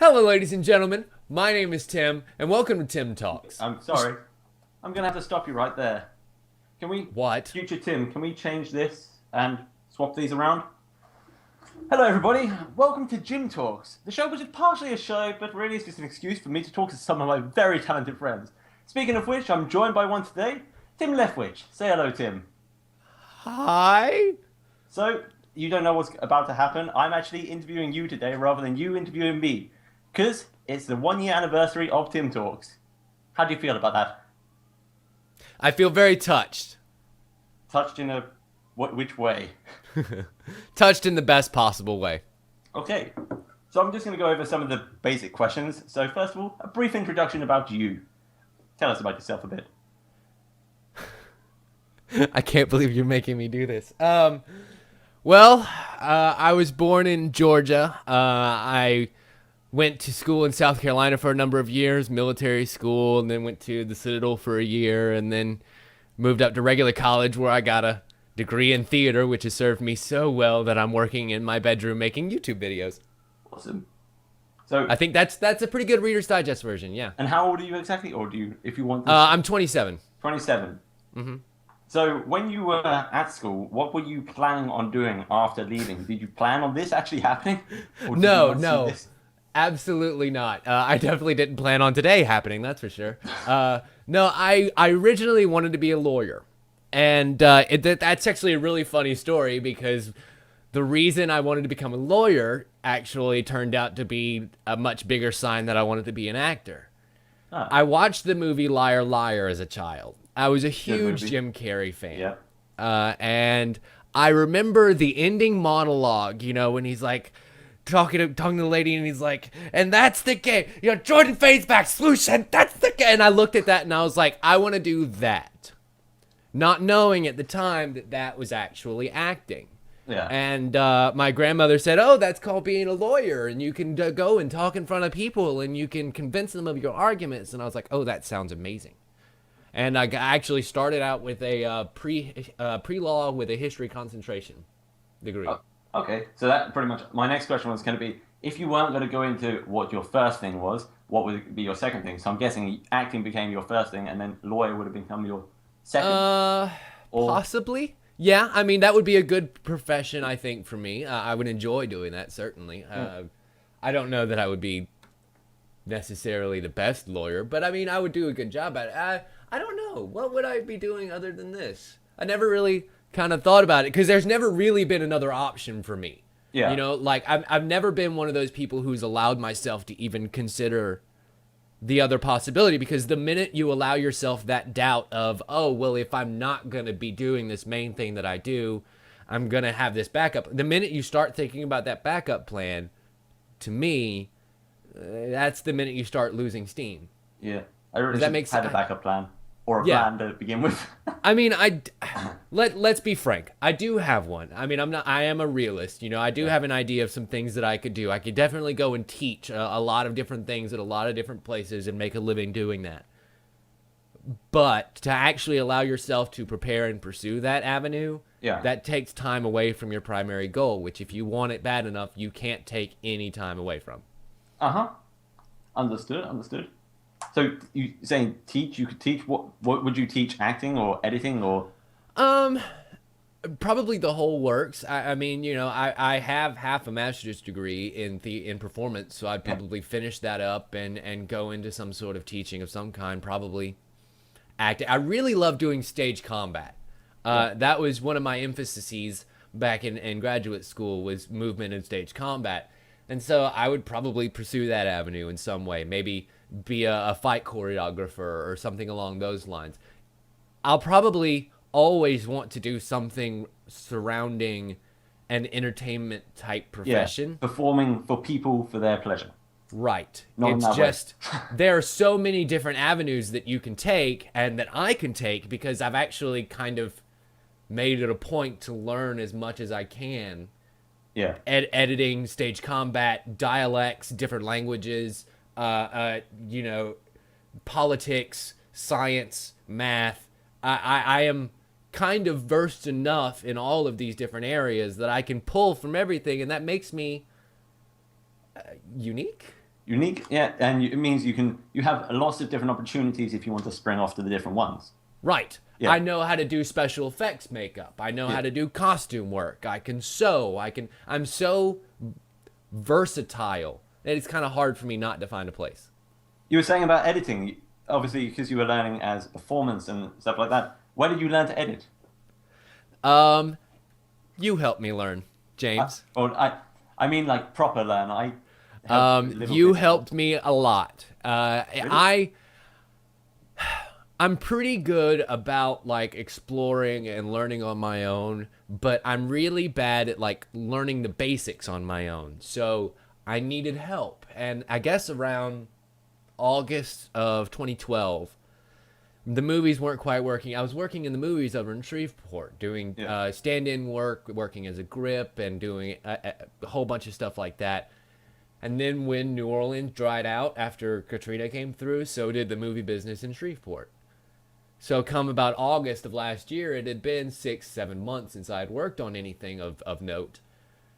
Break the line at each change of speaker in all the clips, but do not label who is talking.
Hello, ladies and gentlemen. My name is Tim, and welcome to Tim Talks.
I'm sorry. I'm gonna have to stop you right there. Can we,
What?
future Tim, can we change this and swap these around? Hello, everybody. Welcome to Gym Talks, the show which is partially a show, but really it's just an excuse for me to talk to some of my very talented friends. Speaking of which, I'm joined by one today, Tim Leftwich. Say hello, Tim.
Hi?
So, you don't know what's about to happen. I'm actually interviewing you today rather than you interviewing me, because it's the 1 year anniversary of Tim Talks. How do you feel about that?
I feel very touched.
Touched in a which way?
Touched in the best possible way.
Okay, so I'm just going to go over some of the basic questions. So first of all, a brief introduction about you. Tell us about yourself a bit.
I can't believe you're making me do this. I was born in Georgia. I went to school in South Carolina for a number of years, military school, and then went to the Citadel for a year, and then moved up to regular college where I got a degree in theater, which has served me so well that I'm working in my bedroom making YouTube videos.
Awesome. So,
I think that's a pretty good Reader's Digest version, yeah.
and how old are you exactly? Or do you, if you want this,
I'm 27.
27. So when you were at school, what were you planning on doing after leaving? Did you plan on this actually happening? Or did you not see this?
Absolutely not. I definitely didn't plan on today happening, that's for sure. No, I originally wanted to be a lawyer. And that's actually a really funny story because the reason I wanted to become a lawyer actually turned out to be a much bigger sign that I wanted to be an actor.
Ah.
I watched the movie Liar Liar as a child. I was a huge
movie.
Jim Carrey fan.
Yeah.
And I remember the ending monologue, when he's like talking to the lady and he's like, and that's the game. Jordan fades back, swoosh, and that's the game. And I looked at that and I was like, I want to do that. Not knowing at the time that that was actually acting.
Yeah.
And my grandmother said, oh, that's called being a lawyer. And you can go and talk in front of people and you can convince them of your arguments. And I was like, oh, that sounds amazing. And I actually started out with a pre-law with a history concentration degree.
Oh, okay, so that pretty much, my next question was going to be, if you weren't going to go into what your first thing was, what would be your second thing? So I'm guessing acting became your first thing and then lawyer would have become your second? Or...
Possibly. Yeah, I mean, that would be a good profession, I think, for me. I would enjoy doing that, certainly. I don't know that I would be necessarily the best lawyer, but I mean, I would do a good job at it. I don't know. What would I be doing other than this? I never really kind of thought about it because there's never really been another option for me.
Yeah.
Like I've never been one of those people who's allowed myself to even consider the other possibility, because the minute you allow yourself that doubt of, oh, well, if I'm not going to be doing this main thing that I do, I'm going to have this backup. The minute you start thinking about that backup plan, to me, that's the minute you start losing steam.
Yeah. I really
Does that
should
make
had
sense?
a backup plan. Or a
Yeah.
plan to begin with.
I mean, let's be frank. I do have one. I mean, I am a realist. I do have an idea of some things that I could do. I could definitely go and teach a lot of different things at a lot of different places and make a living doing that. But to actually allow yourself to prepare and pursue that avenue,
Yeah.
that takes time away from your primary goal, which if you want it bad enough, you can't take any time away from.
Uh-huh. Understood. So you saying teach? You could teach what? What would you teach? Acting or editing or?
Probably the whole works. I mean, I have half a master's degree in performance, so I'd probably finish that up and go into some sort of teaching of some kind, probably acting. I really love doing stage combat. That was one of my emphases back in graduate school, was movement and stage combat. And so I would probably pursue that avenue in some way, maybe be a fight choreographer or something along those lines. I'll probably always want to do something surrounding an entertainment type profession.
Yeah. Performing for people for their pleasure.
Right.
Not in
It's
that way.
just, there are so many different avenues that you can take and that I can take, because I've actually kind of made it a point to learn as much as I can.
Yeah.
Editing, stage combat, dialects, different languages, politics, science, math. I am kind of versed enough in all of these different areas that I can pull from everything, and that makes me unique.
Unique, yeah, and it means you have lots of different opportunities if you want to spring off to the different ones.
Right.
Yeah.
I know how to do special effects makeup. I know
Yeah.
how to do costume work. I can sew. I'm so versatile that it's kind of hard for me not to find a place.
You were saying about editing, obviously because you were learning as performance and stuff like that. Where did you learn to edit?
You help me learn, James.
I mean like proper learn. I helped you a little
You
bit.
helped me a lot.
Really?
I'm pretty good about like exploring and learning on my own, but I'm really bad at like learning the basics on my own. So I needed help. And I guess around August of 2012, the movies weren't quite working. I was working in the movies over in Shreveport, doing
Yeah.
stand-in work, working as a grip, and doing a whole bunch of stuff like that. And then when New Orleans dried out after Katrina came through, so did the movie business in Shreveport. So come about August of last year, it had been 6, 7 months since I had worked on anything of note.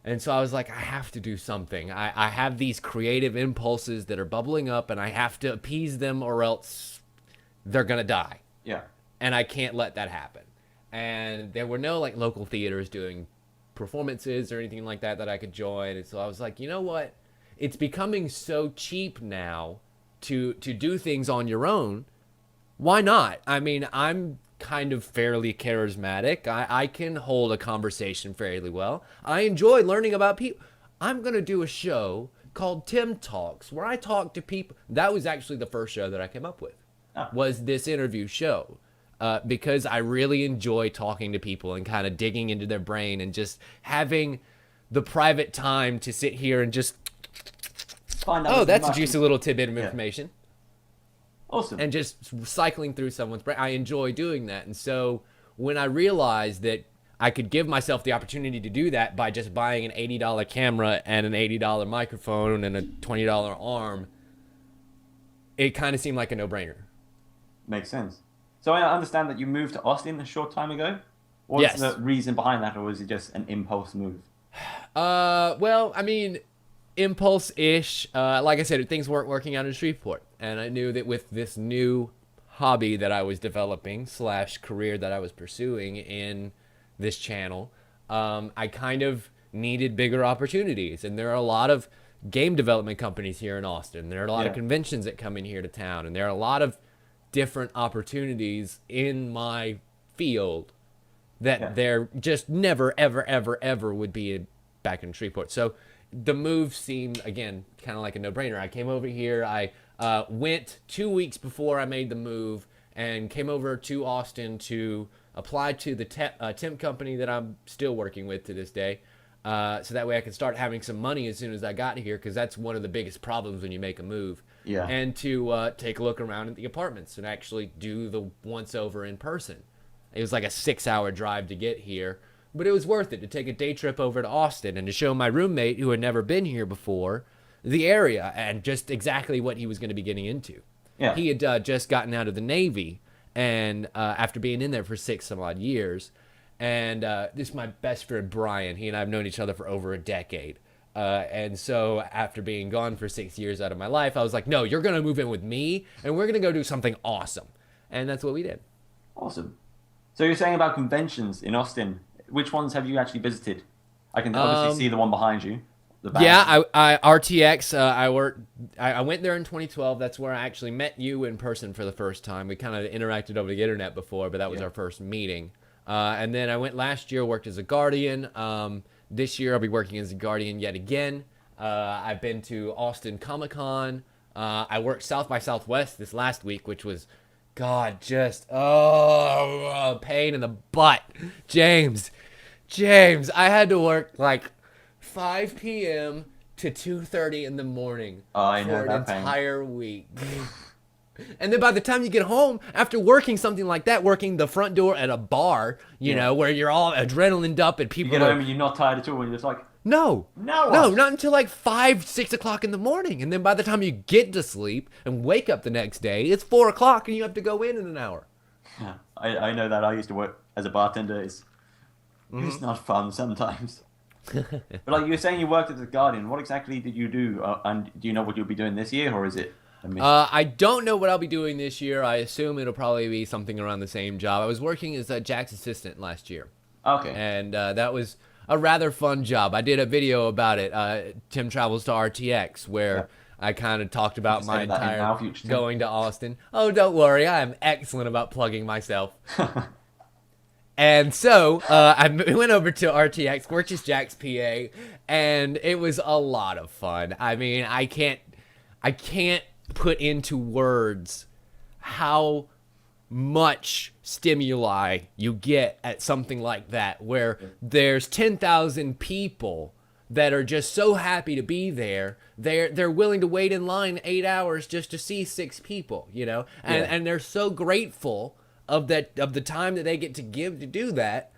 And so I was like, I have to do something. I have these creative impulses that are bubbling up, and I have to appease them or else they're going to die.
Yeah.
And I can't let that happen. And there were no like local theaters doing performances or anything like that I could join. And so I was like, you know what? It's becoming so cheap now to do things on your own. Why not? I mean, I'm kind of fairly charismatic. I can hold a conversation fairly well. I enjoy learning about people. I'm going to do a show called Tim Talks where I talk to people. That was actually the first show that I came up with,
Ah.
was this interview show. Because I really enjoy talking to people and kind of digging into their brain and just having the private time to sit here and just,
Find out
oh,
as
that's a
much
juicy
as-
little tidbit of
Yeah.
information.
Awesome.
And just cycling through someone's brain. I enjoy doing that. And so when I realized that I could give myself the opportunity to do that by just buying an $80 camera and an $80 microphone and a $20 arm, it kind of seemed like a no-brainer.
Makes sense. So I understand that you moved to Austin a short time ago. What's
Yes.
the reason behind that, or was it just an impulse move?
Well, I mean, impulse-ish. Like I said, things weren't working out in Shreveport. And I knew that with this new hobby that I was developing / career that I was pursuing in this channel, I kind of needed bigger opportunities. And there are a lot of game development companies here in Austin. There are a lot of
Yeah.
conventions that come in here to town. And there are a lot of different opportunities in my field that
Yeah.
there just never, ever, ever, ever would be back in Shreveport. So the move seemed, again, kind of like a no-brainer. I came over here. I went 2 weeks before I made the move and came over to Austin to apply to the temp company that I'm still working with to this day. So that way I could start having some money as soon as I got here, because that's one of the biggest problems when you make a move.
Yeah.
And to take a look around at the apartments and actually do the once-over in person. It was like a 6-hour drive to get here, but it was worth it to take a day trip over to Austin and to show my roommate, who had never been here before, the area and just exactly what he was going to be getting into.
Yeah.
He had just gotten out of the Navy, and after being in there for 6-some-odd years, and this is my best friend Brian. He and I have known each other for over a decade. And so after being gone for 6 years out of my life, I was like, no, you're going to move in with me, and we're going to go do something awesome. And that's what we did.
Awesome. So you're saying about conventions in Austin. Which ones have you actually visited? I can obviously see the one behind you. The band.
Yeah, I RTX. I went there in 2012. That's where I actually met you in person for the first time. We kind of interacted over the internet before, but that was
Yeah.
our first meeting. And then I went last year, worked as a Guardian. This year I'll be working as a Guardian yet again. I've been to Austin Comic Con. I worked South by Southwest this last week, which was, God, just pain in the butt. James, I had to work like 5 p.m. to 2:30 in the morning
Oh, I know
for an
that pain.
entire week. And then by the time you get home, after working something like that, working the front door at a bar, you
Yeah.
know, where you're all adrenaline up and
You
people
get
are,
home and you're not tired at all, and you're just like,
no,
No.
not until like 5, 6 o'clock in the morning. And then by the time you get to sleep and wake up the next day, it's 4 o'clock and you have to go in an hour.
yeah. I know that. I used to work as a bartender. It's not fun sometimes. But like you were saying, you worked as a guardian. What exactly did you do? And do you know what you'll be doing this year, or is it a mystery?
I don't know what I'll be doing this year. I assume it'll probably be something around the same job. I was working as Jack's assistant last year.
Okay.
And that was a rather fun job. I did a video about it, Tim Travels to RTX, where I kind of talked about my entire going to Austin. Oh, don't worry. I am excellent about plugging myself. And so I went over to RTX, worked as Jack's PA, and it was a lot of fun. I mean, I can't put into words how much stimuli you get at something like that, where there's 10,000 people that are just so happy to be there. They're willing to wait in line 8 hours just to see 6 people, you know, and they're so grateful of the time that they get to give to do that.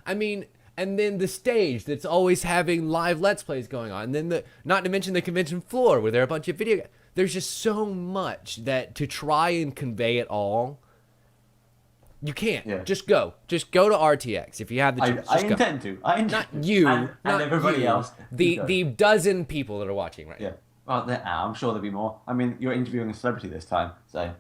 I mean, and then the stage that's always having live Let's Plays going on, and then not to mention the convention floor where there are a bunch of video. There's just so much that to try and convey it all, you can't.
Yeah.
Just go to RTX if you have the chance.
I intend to.
Not you,
and
not
everybody
you.
else.
The dozen people that are watching right
Yeah.
now.
Well, I'm sure there'll be more. I mean, you're interviewing a celebrity this time, so.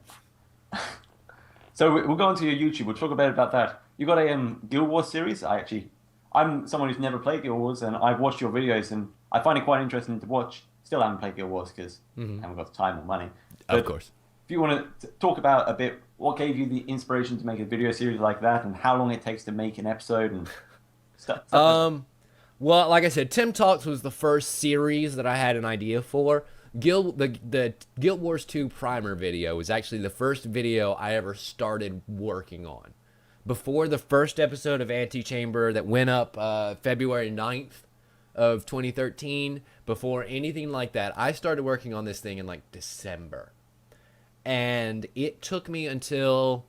So we'll go on to your YouTube. We'll talk a bit about that. You got a Guild Wars series. I'm someone who's never played Guild Wars, and I've watched your videos, and I find it quite interesting to watch. Still haven't played Guild Wars because I haven't got the time or money. But
Of course.
If you want to talk about a bit, what gave you the inspiration to make a video series like that, and how long it takes to make an episode and stuff like that?
Well, like I said, Tim Talks was the first series that I had an idea for. The Guild Wars 2 primer video was actually the first video I ever started working on. Before the first episode of Antichamber that went up February 9th of 2013, before anything like that, I started working on this thing in like December. And it took me until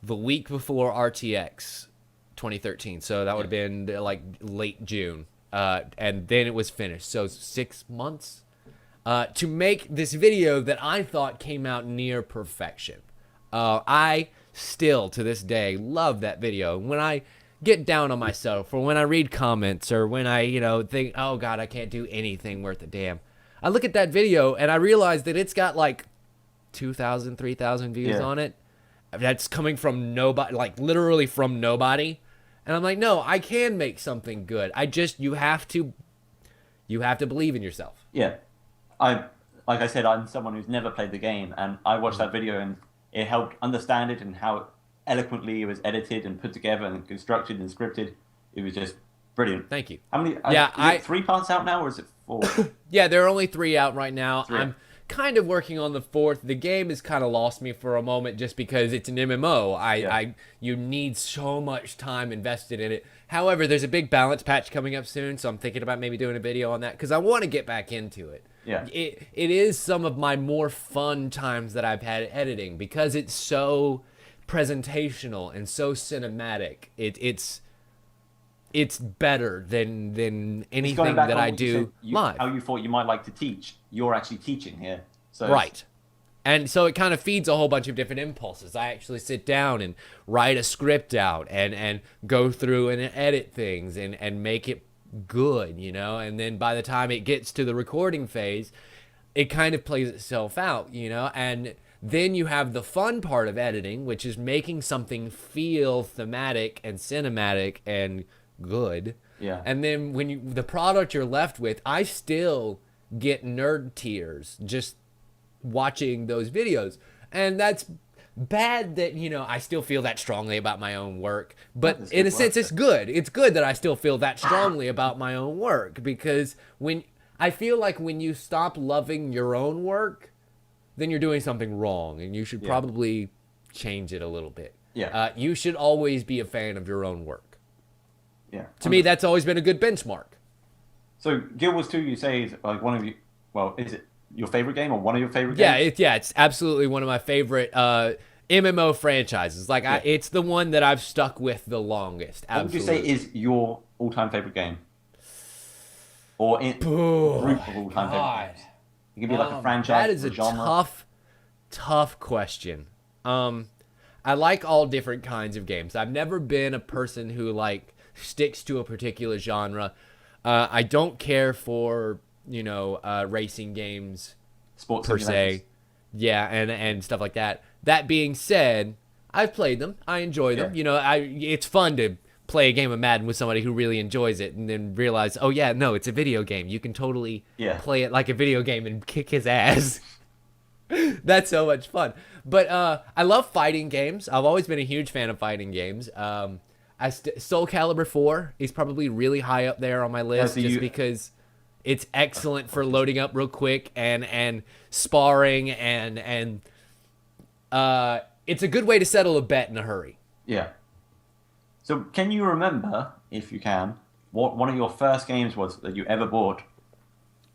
the week before RTX 2013. So that would have been like late June. And then it was finished. So 6 months to make this video that I thought came out near perfection. I still, to this day, love that video. When I get down on myself, or when I read comments, or when I, think, oh God, I can't do anything worth a damn, I look at that video and I realize that it's got like 2,000, 3,000 views on it. That's coming from nobody, like literally from nobody. And I'm like, no, I can make something good. You have to believe in yourself.
Yeah. Like I said, I'm someone who's never played the game, and I watched that video and it helped understand it and how eloquently it was edited and put together and constructed and scripted. It was just brilliant.
Thank you.
How many? Is it 3 parts out now, or is it 4?
Yeah, there are only 3 out right now.
3.
I'm kind of working on the 4th. The game has kind of lost me for a moment just because it's an MMO. You need so much time invested in it. However, there's a big balance patch coming up soon, so I'm thinking about maybe doing a video on that because I want to get back into it.
Yeah.
It is some of my more fun times that I've had editing because it's so presentational and so cinematic. It's better than anything that I do live.
How you thought you might like to teach, you're actually teaching here. So
right. And so it kind of feeds a whole bunch of different impulses. I actually sit down and write a script out and go through and edit things and make it good, and then by the time it gets to the recording phase, it kind of plays itself out, and then you have the fun part of editing, which is making something feel thematic and cinematic and good.
Yeah.
And then when the product you're left with, I still get nerd tears just watching those videos. And that's bad that, I still feel that strongly about my own work. But in a sense, it's good. It's good that I still feel that strongly about my own work, because I feel like when you stop loving your own work, then you're doing something wrong, and you should probably change it a little bit.
Yeah.
You should always be a fan of your own work.
Yeah.
To me, that's always been a good benchmark.
So Guild Wars 2, you say, is like one of you. Well, is it your favorite game or one of your favorite games?
It's absolutely one of my favorite MMO franchises. Like, it's the one that I've stuck with the longest. Absolutely.
What would you say is your all-time favorite game? Or group of all-time favorite games? It could be like a franchise.
That is a
genre.
tough question. I like all different kinds of games. I've never been a person who sticks to a particular genre. I don't care for, racing games
Sports
per
simulators.
se. Yeah, and stuff like that. That being said, I've played them. I enjoy them.
Yeah.
It's fun to play a game of Madden with somebody who really enjoys it and then realize, oh yeah, no, it's a video game. You can totally play it like a video game and kick his ass. That's so much fun. But I love fighting games. I've always been a huge fan of fighting games. Soul Calibur 4 is probably really high up there on my list because it's excellent for loading up real quick and sparring and it's a good way to settle a bet in a hurry.
Yeah. So can you remember, if you can, what one of your first games was that you ever bought?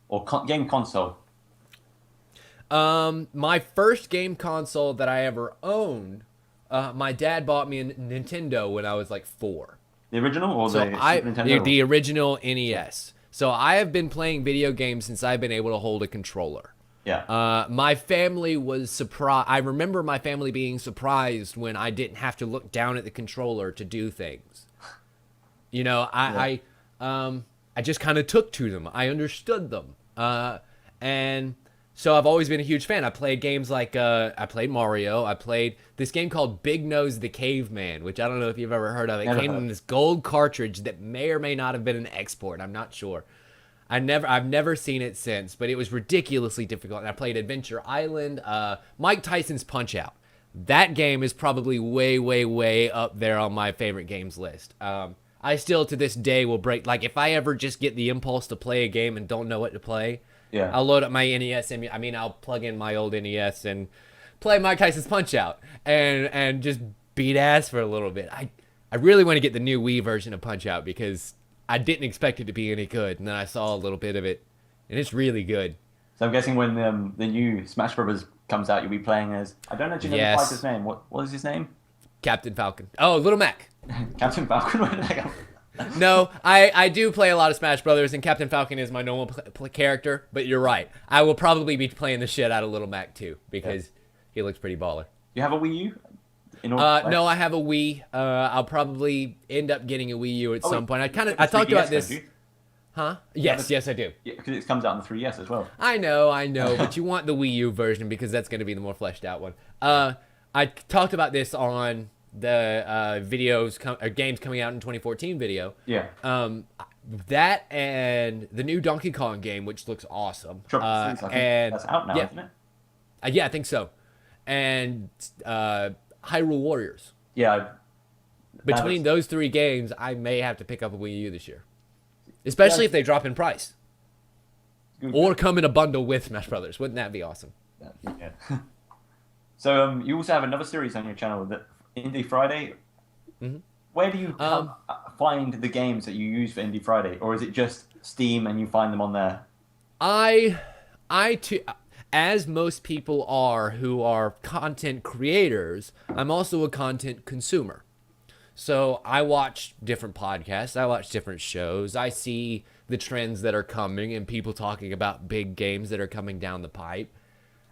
Or game console?
My first game console that I ever owned, my dad bought me a Nintendo when I was like 4.
The original or the Super Nintendo?
The original NES. So I have been playing video games since I've been able to hold a controller.
Yeah.
My family was surprised. I remember my family being surprised when I didn't have to look down at the controller to do things. I just kind of took to them. I understood them. And so I've always been a huge fan. I played games like, I played Mario. I played this game called Big Nose the Caveman, which I don't know if you've ever heard of. It came in this gold cartridge that may or may not have been an export. I'm not sure. I've never seen it since, but it was ridiculously difficult. And I played Adventure Island, Mike Tyson's Punch-Out. That game is probably way, way, way up there on my favorite games list. I still, to this day, will break. Like, if I ever just get the impulse to play a game and don't know what to play, I'll load up my NES. I'll plug in my old NES and play Mike Tyson's Punch-Out and just beat ass for a little bit. I really want to get the new Wii version of Punch-Out because I didn't expect it to be any good, and then I saw a little bit of it, and it's really good.
So I'm guessing when the new Smash Brothers comes out, you'll be playing as... I don't actually know the fighter's name. What is his name?
Captain Falcon. Oh, Little Mac.
Captain Falcon? Where did that come?
No, I do play a lot of Smash Brothers, and Captain Falcon is my normal character, but you're right. I will probably be playing the shit out of Little Mac, too, because he looks pretty baller.
You have a Wii U?
No, I have a Wii. I'll probably end up getting a Wii U at some point. I talked about this. Huh? Yes, I do.
Yeah, because it comes out on the 3DS as well.
I know, but you want the Wii U version because that's going to be the more fleshed out one. I talked about this on the games coming out in 2014 video.
Yeah.
That and the new Donkey Kong game, which looks awesome.
I think that's out now, isn't it?
Yeah, I think so. And Hyrule Warriors.
Yeah.
Between those 3 games, I may have to pick up a Wii U this year. Especially if they drop in price. Or come in a bundle with Smash Brothers. Wouldn't that be awesome?
Yeah. So you also have another series on your channel, that Indie Friday. Mm-hmm. Where do you find the games that you use for Indie Friday? Or is it just Steam and you find them on there?
As most people are who are content creators, I'm also a content consumer. So I watch different podcasts, I watch different shows, I see the trends that are coming and people talking about big games that are coming down the pipe.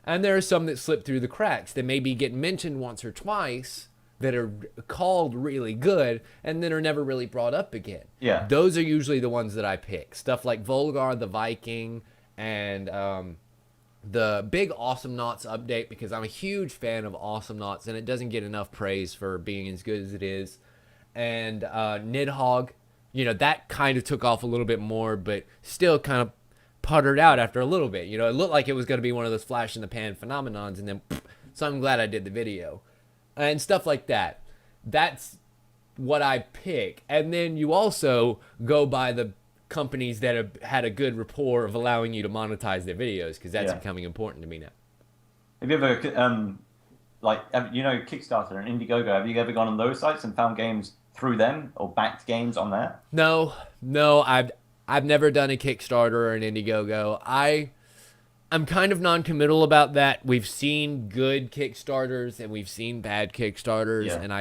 And there are some that slip through the cracks that maybe get mentioned once or twice that are called really good and then are never really brought up again.
Yeah.
Those are usually the ones that I pick. Stuff like Volgar the Viking and the big Awesome Knots update, because I'm a huge fan of Awesome Knots and it doesn't get enough praise for being as good as it is. And Nidhogg, that kind of took off a little bit more, but still kind of puttered out after a little bit. It looked like it was going to be one of those flash in the pan phenomenons, and then so I'm glad I did the video. And stuff like that. That's what I pick. And then you also go by the companies that have had a good rapport of allowing you to monetize their videos, because that's becoming important to me now.
Have you ever, Kickstarter and Indiegogo, have you ever gone on those sites and found games through them or backed games on there?
No, I've never done a Kickstarter or an Indiegogo. I'm kind of non-committal about that. We've seen good Kickstarters and we've seen bad Kickstarters, and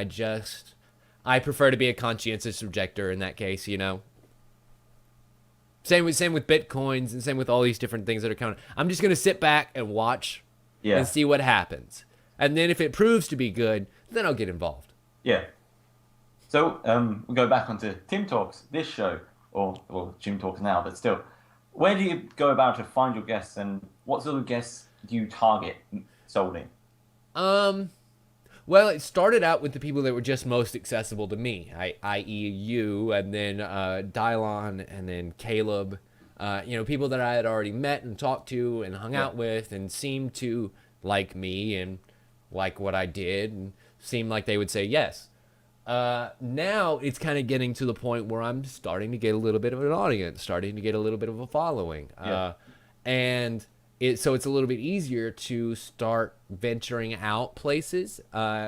I prefer to be a conscientious objector in that case, Same with Bitcoins and same with all these different things that are coming. I'm just going to sit back and watch and see what happens. And then if it proves to be good, then I'll get involved.
Yeah. So we'll go back onto Tim Talks, this show, or well, Jim Talks now, but still. Where do you go about to find your guests, and what sort of guests do you target solely?
Well, it started out with the people that were just most accessible to me, i.e. you, and then Dylon, and then Caleb. People that I had already met and talked to and hung out with and seemed to like me and like what I did and seemed like they would say yes. Now it's kind of getting to the point where I'm starting to get a little bit of an audience, starting to get a little bit of a following. And so it's a little bit easier to start venturing out places. My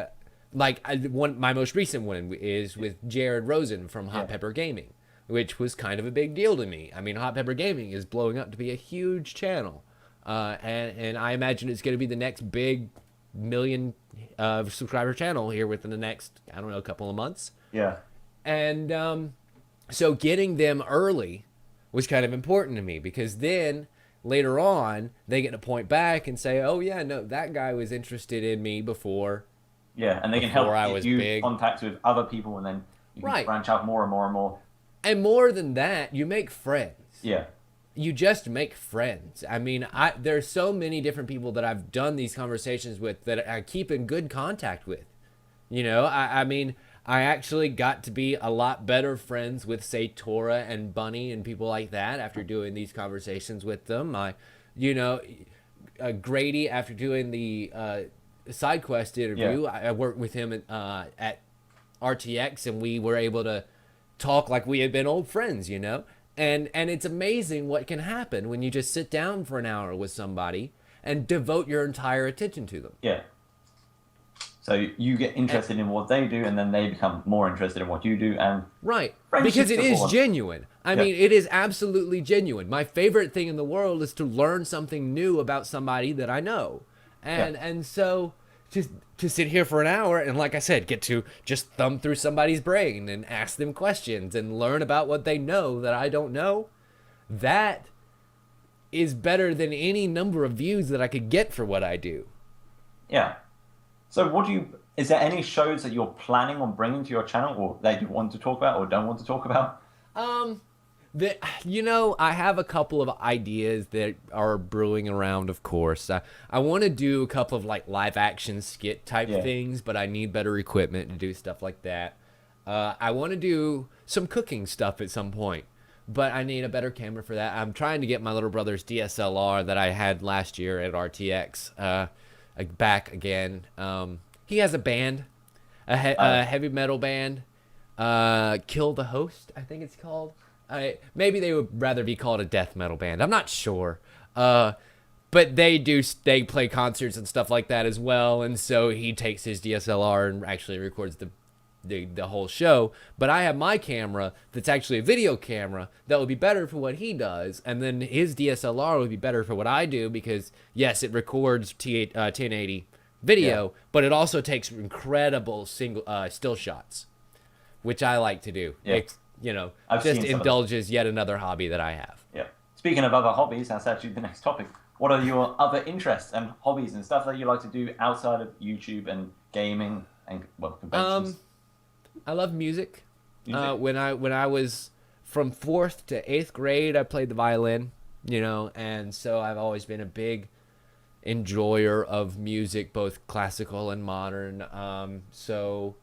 most recent one is with Jared Rosen from Hot Pepper Gaming, which was kind of a big deal to me. I mean, Hot Pepper Gaming is blowing up to be a huge channel. And I imagine it's going to be the next big million subscriber channel here within the next, I don't know, couple of months.
Yeah.
And so getting them early was kind of important to me, because then later on they get to point back and say, oh yeah, no, that guy was interested in me before.
Yeah, and they can help you contact with other people, and then you can branch out more and more and more.
And more than that, you make friends.
Yeah.
You just make friends. I mean, there's so many different people that I've done these conversations with that I keep in good contact with. I mean, I actually got to be a lot better friends with, say, Tora and Bunny and people like that after doing these conversations with them. Grady, after doing the side quest interview, I worked with him at RTX, and we were able to talk like we had been old friends, And it's amazing what can happen when you just sit down for an hour with somebody and devote your entire attention to them.
Yeah. So you get interested in what they do, and then they become more interested in what you do, and
because it is genuine. I mean, it is absolutely genuine. My favorite thing in the world is to learn something new about somebody that I know, and so to sit here for an hour and, like I said, get to just thumb through somebody's brain and ask them questions and learn about what they know that I don't know, that is better than any number of views that I could get for what I do.
Yeah. So is there any shows that you're planning on bringing to your channel, or that you want to talk about or don't want to talk about?
I have a couple of ideas that are brewing around, of course. I want to do a couple of live action skit type things, but I need better equipment to do stuff like that. I want to do some cooking stuff at some point, but I need a better camera for that. I'm trying to get my little brother's DSLR that I had last year at RTX back again. He has a band, a heavy metal band, Kill the Host, I think it's called. Maybe they would rather be called a death metal band. I'm not sure. But they play concerts and stuff like that as well. And so he takes his DSLR and actually records the whole show. But I have my camera that's actually a video camera that would be better for what he does. And then his DSLR would be better for what I do, because yes, it records 1080 video, but it also takes incredible still shots, which I like to do.
Yeah.
Just indulges yet another hobby that I have.
Yeah. Speaking of other hobbies, that's actually the next topic. What are your other interests and hobbies and stuff that you like to do outside of YouTube and gaming and conventions?
I love music. When I was from 4th to 8th grade, I played the violin, and so I've always been a big enjoyer of music, both classical and modern. So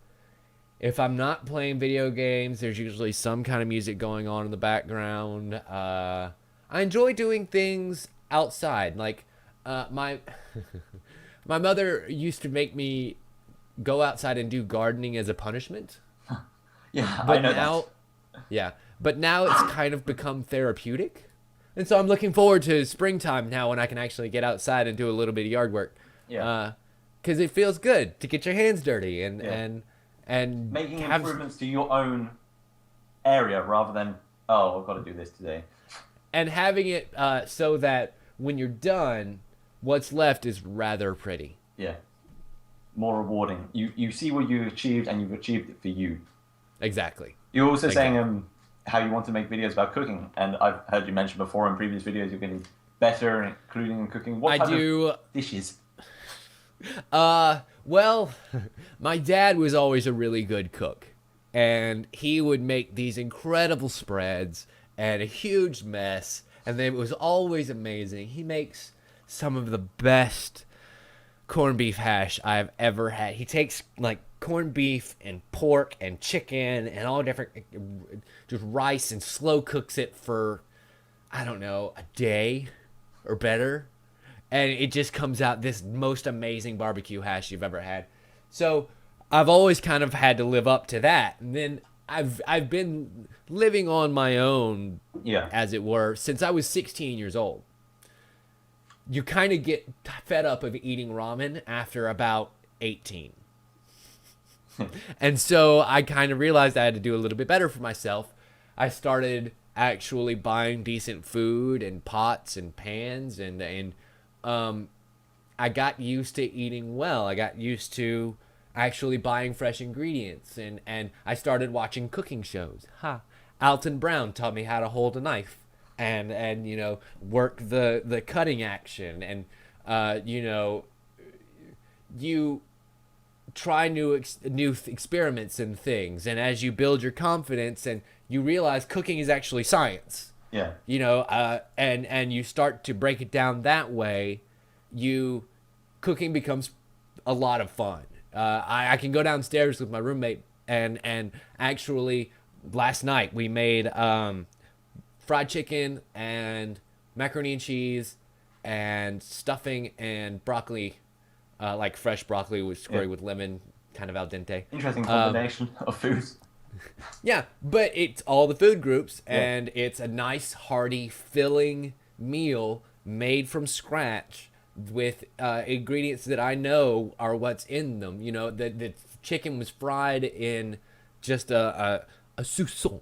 if I'm not playing video games, there's usually some kind of music going on in the background. I enjoy doing things outside. Like my mother used to make me go outside and do gardening as a punishment.
Yeah,
but
I know
but now it's kind of become therapeutic. And so I'm looking forward to springtime now, when I can actually get outside and do a little bit of yard work.
Yeah.
Because it feels good to get your hands dirty and
making improvements to your own area rather than, I've got to do this today.
And having it so that when you're done, what's left is rather pretty.
Yeah. More rewarding. You see what you achieved, and you've achieved it for you.
Exactly.
You're also saying how you want to make videos about cooking, and I've heard you mention before in previous videos you're getting better, including in cooking. What type of dishes?
Well, my dad was always a really good cook. and he would make these incredible spreads and a huge mess, and it was always amazing. He makes some of the best corned beef hash I've ever had. He takes like corned beef and pork and chicken and all different, just rice, and slow cooks it for, I don't know, a day or better. And it just comes out this most amazing barbecue hash you've ever had. So I've always kind of had to live up to that. And then I've been living on my own, as it were, since I was 16 years old. You kind of get fed up of eating ramen after about 18. And so I kind of realized I had to do a little bit better for myself. I started actually buying decent food and pots and pans, and I got used to eating well. I got used to actually buying fresh ingredients, and I started watching cooking shows. Alton Brown taught me how to hold a knife and you know, work the cutting action, and you know, you try new experiments and things, and as you build your confidence and you realize cooking is actually science.
Yeah.
You know, and you start to break it down that way, cooking becomes a lot of fun. I can go downstairs with my roommate and actually last night we made fried chicken and macaroni and cheese and stuffing and broccoli, like fresh broccoli with lemon, kind of al dente.
Interesting combination of foods.
Yeah, but it's all the food groups, and it's a nice, hearty, filling meal made from scratch with ingredients that I know are what's in them. You know, the chicken was fried in just a soupçon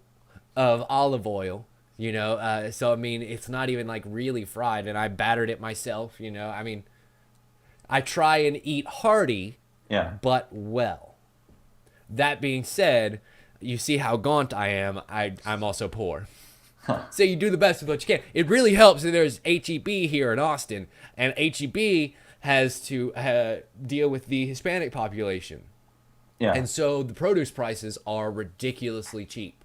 of olive oil, you know. So, I mean, it's not even, like, really fried, and I battered it myself, you know. I mean, I try and eat hearty, but well. That being said, you see how gaunt I am. I'm also poor. So you do the best with what you can. It really helps that there's H-E-B here in Austin, and H-E-B has to deal with the Hispanic population. Yeah. And so the produce prices are ridiculously cheap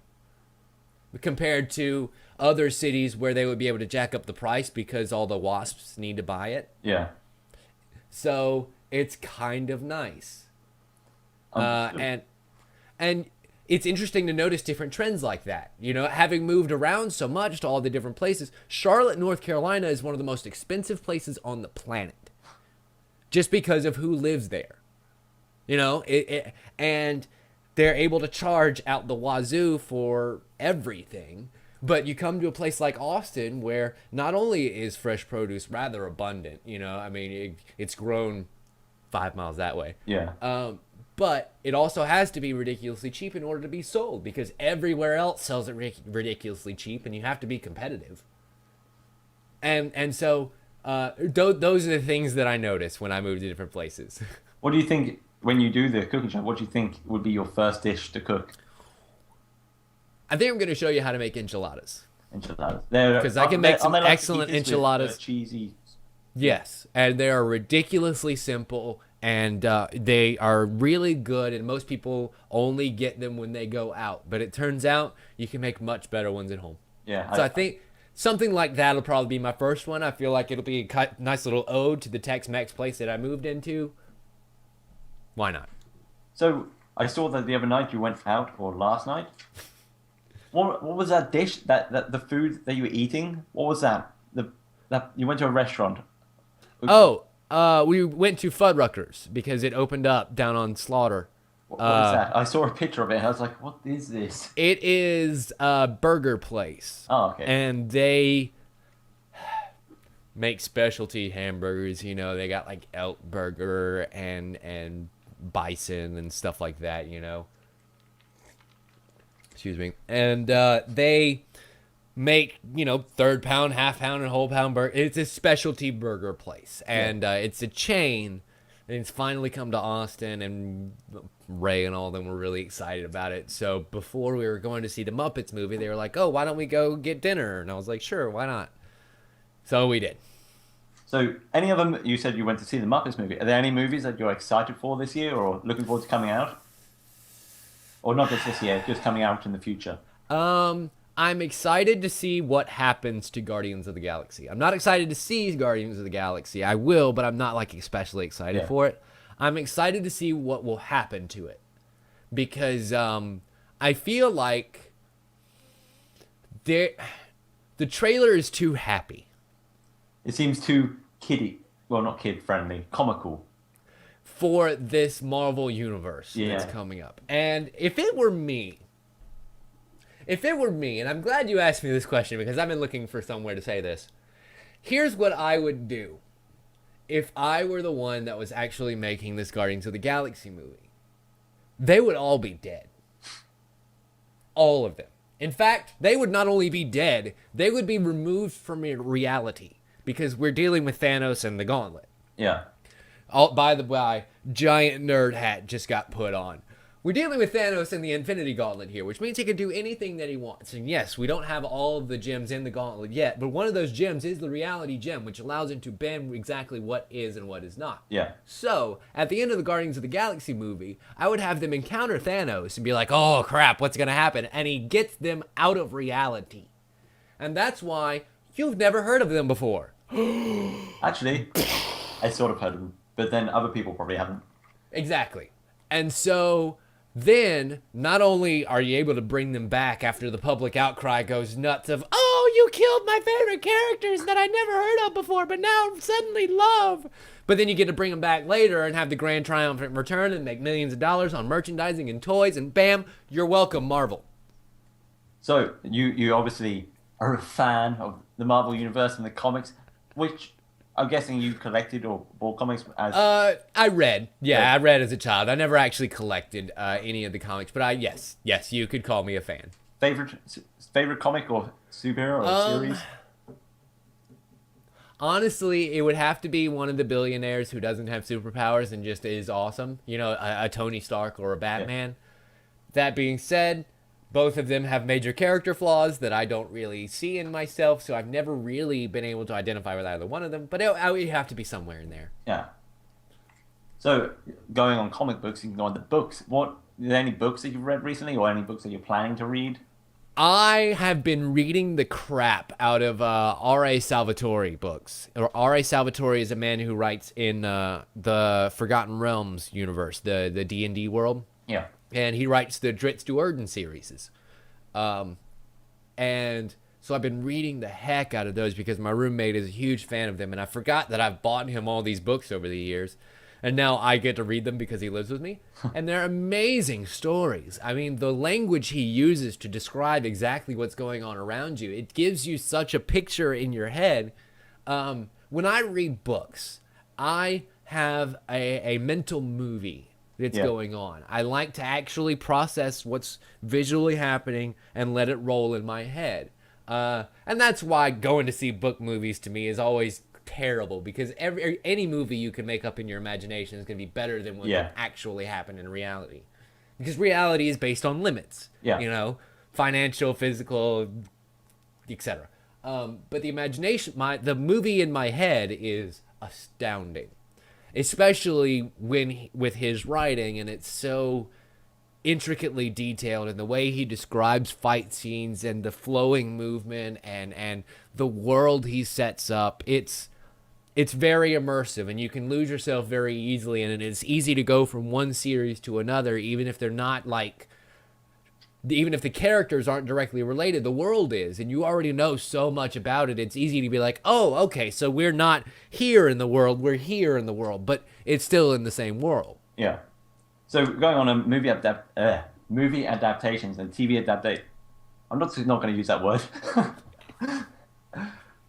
compared to other cities where they would be able to jack up the price because all the wasps need to buy it. Yeah. So it's kind of nice. And it's interesting to notice different trends like that. You know, having moved around so much to all the different places, Charlotte, North Carolina is one of the most expensive places on the planet just because of who lives there. You know, and they're able to charge out the wazoo for everything. But you come to a place like Austin where not only is fresh produce rather abundant, you know, I mean, it's grown 5 miles that way. Yeah. But it also has to be ridiculously cheap in order to be sold because everywhere else sells it ridiculously cheap, and you have to be competitive. And so those are the things that I notice when I move to different places.
What do you think when you do the cooking show? What do you think would be your first dish to cook?
I think I'm going to show you how to make enchiladas.
Enchiladas.
Because I can make some
like
excellent enchiladas.
With, cheesy.
Yes, and they are ridiculously simple. And they are really good, and most people only get them when they go out. But it turns out you can make much better ones at home. Yeah. So I think something like that will probably be my first one. I feel like it'll be a nice little ode to the Tex-Mex place that I moved into. Why not?
So I saw that the other night you went out, or last night. What was that dish? That the food that you were eating? What was that? That you went to a restaurant.
Oh. We went to Fuddruckers because it opened up down on Slaughter.
What is that? I saw a picture of it. And I was like, what is this?
It is a burger place.
Oh, okay.
And they make specialty hamburgers. You know, they got like elk burger and bison and stuff like that, you know. Excuse me. And they make, you know, third pound, half pound, and whole pound burger. It's a specialty burger place, and it's a chain, and it's finally come to Austin, and Ray and all of them were really excited about it. So before we were going to see the Muppets movie, they were like, oh, why don't we go get dinner? And I was like, sure, why not? So we did.
So any of them, you said you went to see the Muppets movie. Are there any movies that you're excited for this year or looking forward to coming out? or not just this year, just coming out in the future?
I'm excited to see what happens to Guardians of the Galaxy. I'm not excited to see Guardians of the Galaxy. I will, but I'm not like especially excited for it. I'm excited to see what will happen to it because I feel like the trailer is too happy.
It seems too kiddie. Well, not kid friendly, comical
for this Marvel universe that's coming up. And if it were me, and I'm glad you asked me this question because I've been looking for somewhere to say this. Here's what I would do if I were the one that was actually making this Guardians of the Galaxy movie. They would all be dead. All of them. In fact, they would not only be dead, they would be removed from reality because we're dealing with Thanos and the Gauntlet.
Yeah.
By the way, giant nerd hat just got put on. We're dealing with Thanos and the Infinity Gauntlet here, which means he can do anything that he wants. And yes, we don't have all of the gems in the gauntlet yet, but one of those gems is the reality gem, which allows him to bend exactly what is and what is not.
Yeah.
So, at the end of the Guardians of the Galaxy movie, I would have them encounter Thanos and be like, oh crap, what's going to happen? And he gets them out of reality. And that's why you've never heard of them before.
Actually, I sort of heard of them, but then other people probably haven't.
Exactly. And so then not only are you able to bring them back after the public outcry goes nuts of, oh, you killed my favorite characters that I never heard of before, but now suddenly love. But then you get to bring them back later and have the grand triumphant return and make millions of dollars on merchandising and toys, and bam, you're welcome, Marvel.
So you obviously are a fan of the Marvel Universe and the comics, which I'm guessing you collected or bought comics as...
I read. Yeah, I read as a child. I never actually collected any of the comics, but yes, you could call me a fan.
Favorite comic or superhero or series?
Honestly, it would have to be one of the billionaires who doesn't have superpowers and just is awesome. You know, a Tony Stark or a Batman. Yeah. That being said, both of them have major character flaws that I don't really see in myself, so I've never really been able to identify with either one of them, but it would have to be somewhere in there.
Yeah. So, going on comic books, you can go on the books. Are there any books that you've read recently, or any books that you're planning to read?
I have been reading the crap out of R.A. Salvatore books. R.A. Salvatore is a man who writes in the Forgotten Realms universe, the D&D world.
Yeah.
And he writes the Dritz Duerden series. And so I've been reading the heck out of those because my roommate is a huge fan of them. And I forgot that I've bought him all these books over the years. And now I get to read them because he lives with me. And they're amazing stories. I mean, the language he uses to describe exactly what's going on around you, it gives you such a picture in your head. When I read books, I have a mental movie that's going on. I like to actually process what's visually happening and let it roll in my head. And that's why going to see book movies to me is always terrible, because any movie you can make up in your imagination is going to be better than what can actually happen in reality. Because reality is based on limits. Yeah. You know, financial, physical, etc. But the imagination, the movie in my head is astounding. Especially with his writing, and it's so intricately detailed, and the way he describes fight scenes and the flowing movement and the world he sets up, it's very immersive, and you can lose yourself very easily, and it's easy to go from one series to another, even if they're not even if the characters aren't directly related, the world is, and you already know so much about it. It's easy to be like, oh, okay, so we're not here in the world, we're here in the world, but it's still in the same world.
Yeah. So going on a movie adaptations and TV adaptation, I'm not going to use that word.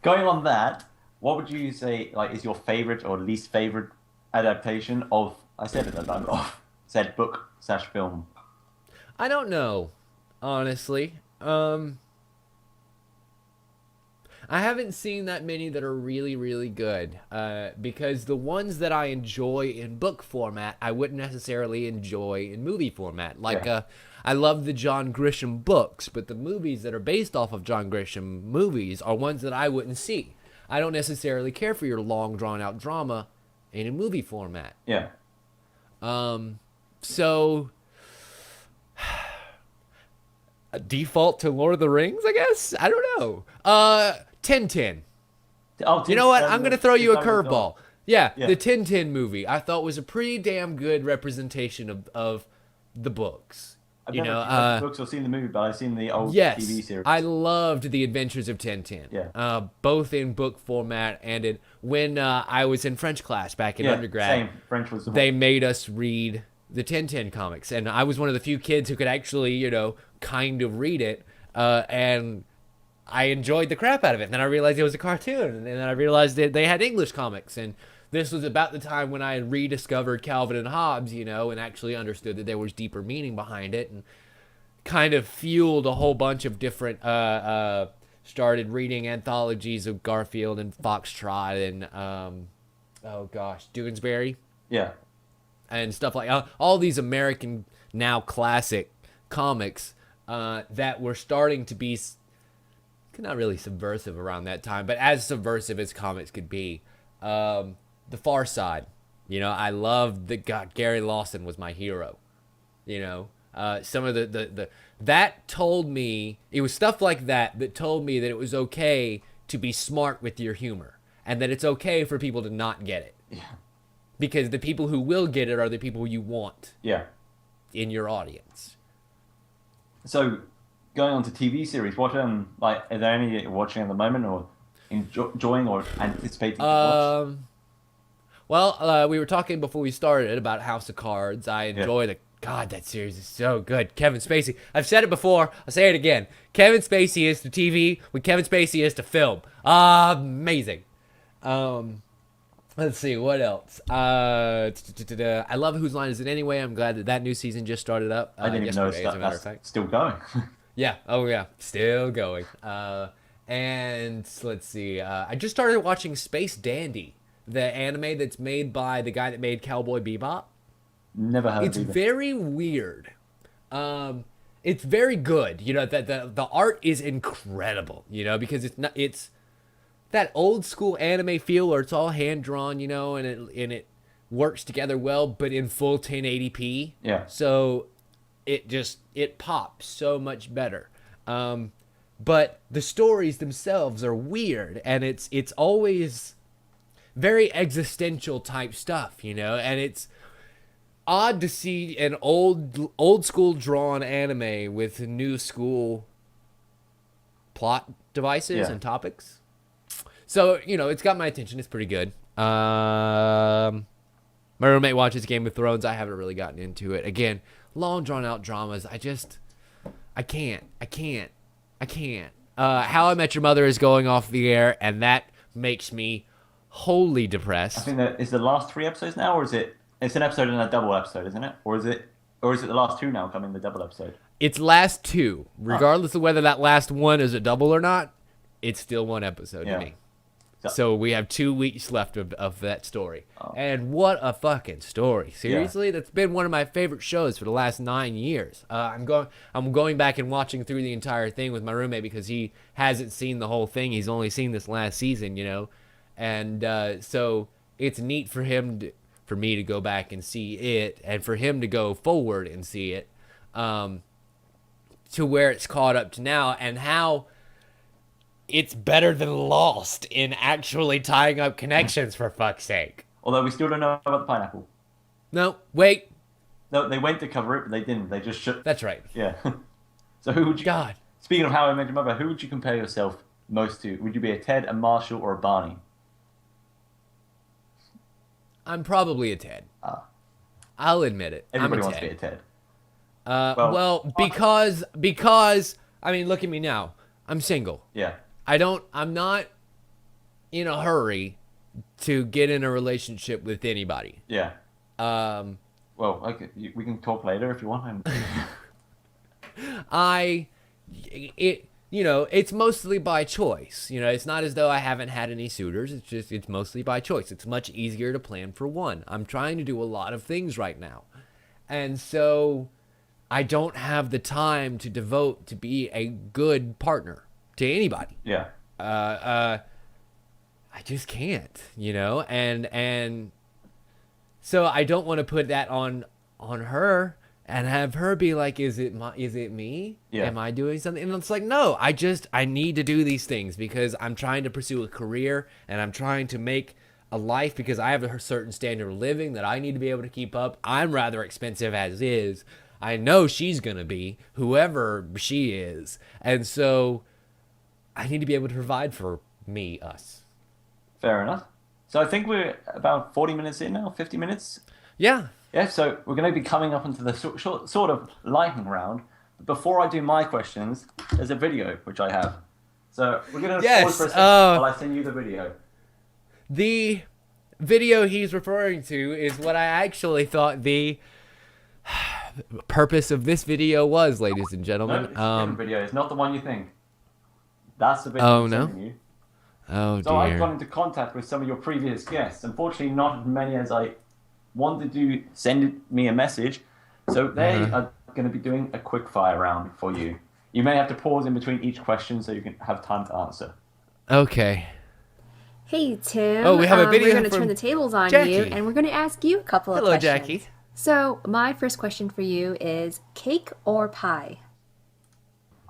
Going on that, what would you say is your favorite or least favorite adaptation of, I said it, of said book/film?
I don't know. Honestly, I haven't seen that many that are really, really good, because the ones that I enjoy in book format, I wouldn't necessarily enjoy in movie format. I love the John Grisham books, but the movies that are based off of John Grisham movies are ones that I wouldn't see. I don't necessarily care for your long, drawn-out drama in a movie format.
Yeah.
So... a default to Lord of the Rings, I guess. I don't know. 1010.
Oh,
You know what? I'm gonna throw you a
Diamond Dog.
curveball. Yeah,
Yeah.
the 1010 movie I thought was a pretty damn good representation of the books.
I've
You
never
know,
read the books or seen the movie, but I've seen the old TV
yes,
series.
I loved the Adventures of Tintin.
Yeah.
Both in book format and in when I was in French class back in
Yeah,
undergrad.
same. French was the
They made us read the Tintin comics, and I was one of the few kids who could actually, kind of read it, and I enjoyed the crap out of it. And then I realized it was a cartoon, and then I realized that they had English comics, and this was about the time when I had rediscovered Calvin and Hobbes, and actually understood that there was deeper meaning behind it, and kind of fueled a whole bunch of different started reading anthologies of Garfield and Foxtrot and Doonesbury
Yeah.
and stuff like all these American now classic comics that were starting to be not really subversive around that time, but as subversive as comics could be. The Far Side, I loved that. God, Gary Lawson was my hero. Some of the that told me, it was stuff like that told me that it was okay to be smart with your humor, and that it's okay for people to not get it.
Yeah.
Because the people who will get it are the people you want
Yeah.
in your audience.
So, going on to TV series, what are there any that you're watching at the moment, or enjoying, or anticipating to watch?
Well, we were talking before we started about House of Cards. I enjoyed it. God, that series is so good. Kevin Spacey. I've said it before. I'll say it again. Kevin Spacey is to TV what Kevin Spacey is to film. Amazing. Let's see, what else? I love Whose Line Is It Anyway? I'm glad that new season just started up.
I didn't even know that's still going.
Yeah. Oh, yeah. Still going. And let's see. I just started watching Space Dandy, the anime that's made by the guy that made Cowboy Bebop.
Never heard
It's
of it.
very weird. It's very good. The art is incredible, because it's that old school anime feel where it's all hand drawn, and it works together well, but in full 1080p.
Yeah.
So it pops so much better. But the stories themselves are weird, and it's always very existential type stuff, and it's odd to see an old school drawn anime with new school plot devices and topics. So, it's got my attention. It's pretty good. My roommate watches Game of Thrones. I haven't really gotten into it. Again, long drawn out dramas. I can't. How I Met Your Mother is going off the air, and that makes me wholly depressed.
I think that is the last 3 episodes now, or is it? It's an episode and a double episode, isn't it? Or is it the last 2 now coming the double episode?
It's last 2. Regardless of whether that last one is a double or not, it's still 1 episode to me. So we have 2 weeks left of that story. Oh. And what a fucking story. Seriously, that's been one of my favorite shows for the last 9 years. I'm going back and watching through the entire thing with my roommate because he hasn't seen the whole thing. He's only seen this last season, And so it's neat for me to go back and see it, and for him to go forward and see it, to where it's caught up to now, and how it's better than Lost in actually tying up connections, for fuck's sake.
Although we still don't know about the pineapple.
No, wait.
No, they went to cover it, but they didn't. They just shook.
That's right.
Yeah. So who would you...
God.
Speaking of How I Met Your Mother, who would you compare yourself most to? Would you be a Ted, a Marshall, or a Barney?
I'm probably a Ted. I'll admit it.
Everybody
I'm a
wants
Ted.
to be a Ted.
Well, because I mean, look at me now. I'm single.
Yeah.
I'm not in a hurry to get in a relationship with anybody.
Yeah. Well, we can talk later if you want.
It's mostly by choice. It's not as though I haven't had any suitors. It's mostly by choice. It's much easier to plan for one. I'm trying to do a lot of things right now. And so I don't have the time to devote to be a good partner to anybody.
Yeah.
I just can't, and so I don't want to put that on her, and have her be like, is it me?
Yeah.
Am I doing something? And it's like, no, I need to do these things because I'm trying to pursue a career and I'm trying to make a life because I have a certain standard of living that I need to be able to keep up. I'm rather expensive as is. I know she's going to be, whoever she is. And so I need to be able to provide for us.
Fair enough. So I think we're about 40 minutes in now, 50 minutes.
Yeah.
Yeah, so we're going to be coming up into the sort of lightning round. But before I do my questions, there's a video which I have. So we're going to pause for a second while I send you the video.
The video he's referring to is what I actually thought the purpose of this video was, ladies and gentlemen.
No, it's a different video. It's not the one you think. That's the video I'm sending you.
Oh,
so
dear.
I've got into contact with some of your previous guests. Unfortunately, not as many as I wanted to send me a message. So they are going to be doing a quick fire round for you. You may have to pause in between each question so you can have time to answer.
Okay.
Hey, Tim.
Oh, we have a video
We're going to
from
turn the tables on
Jackie.
you, and we're going to ask you a couple of
Hello,
questions.
Jackie.
So, my first question for you is cake or pie?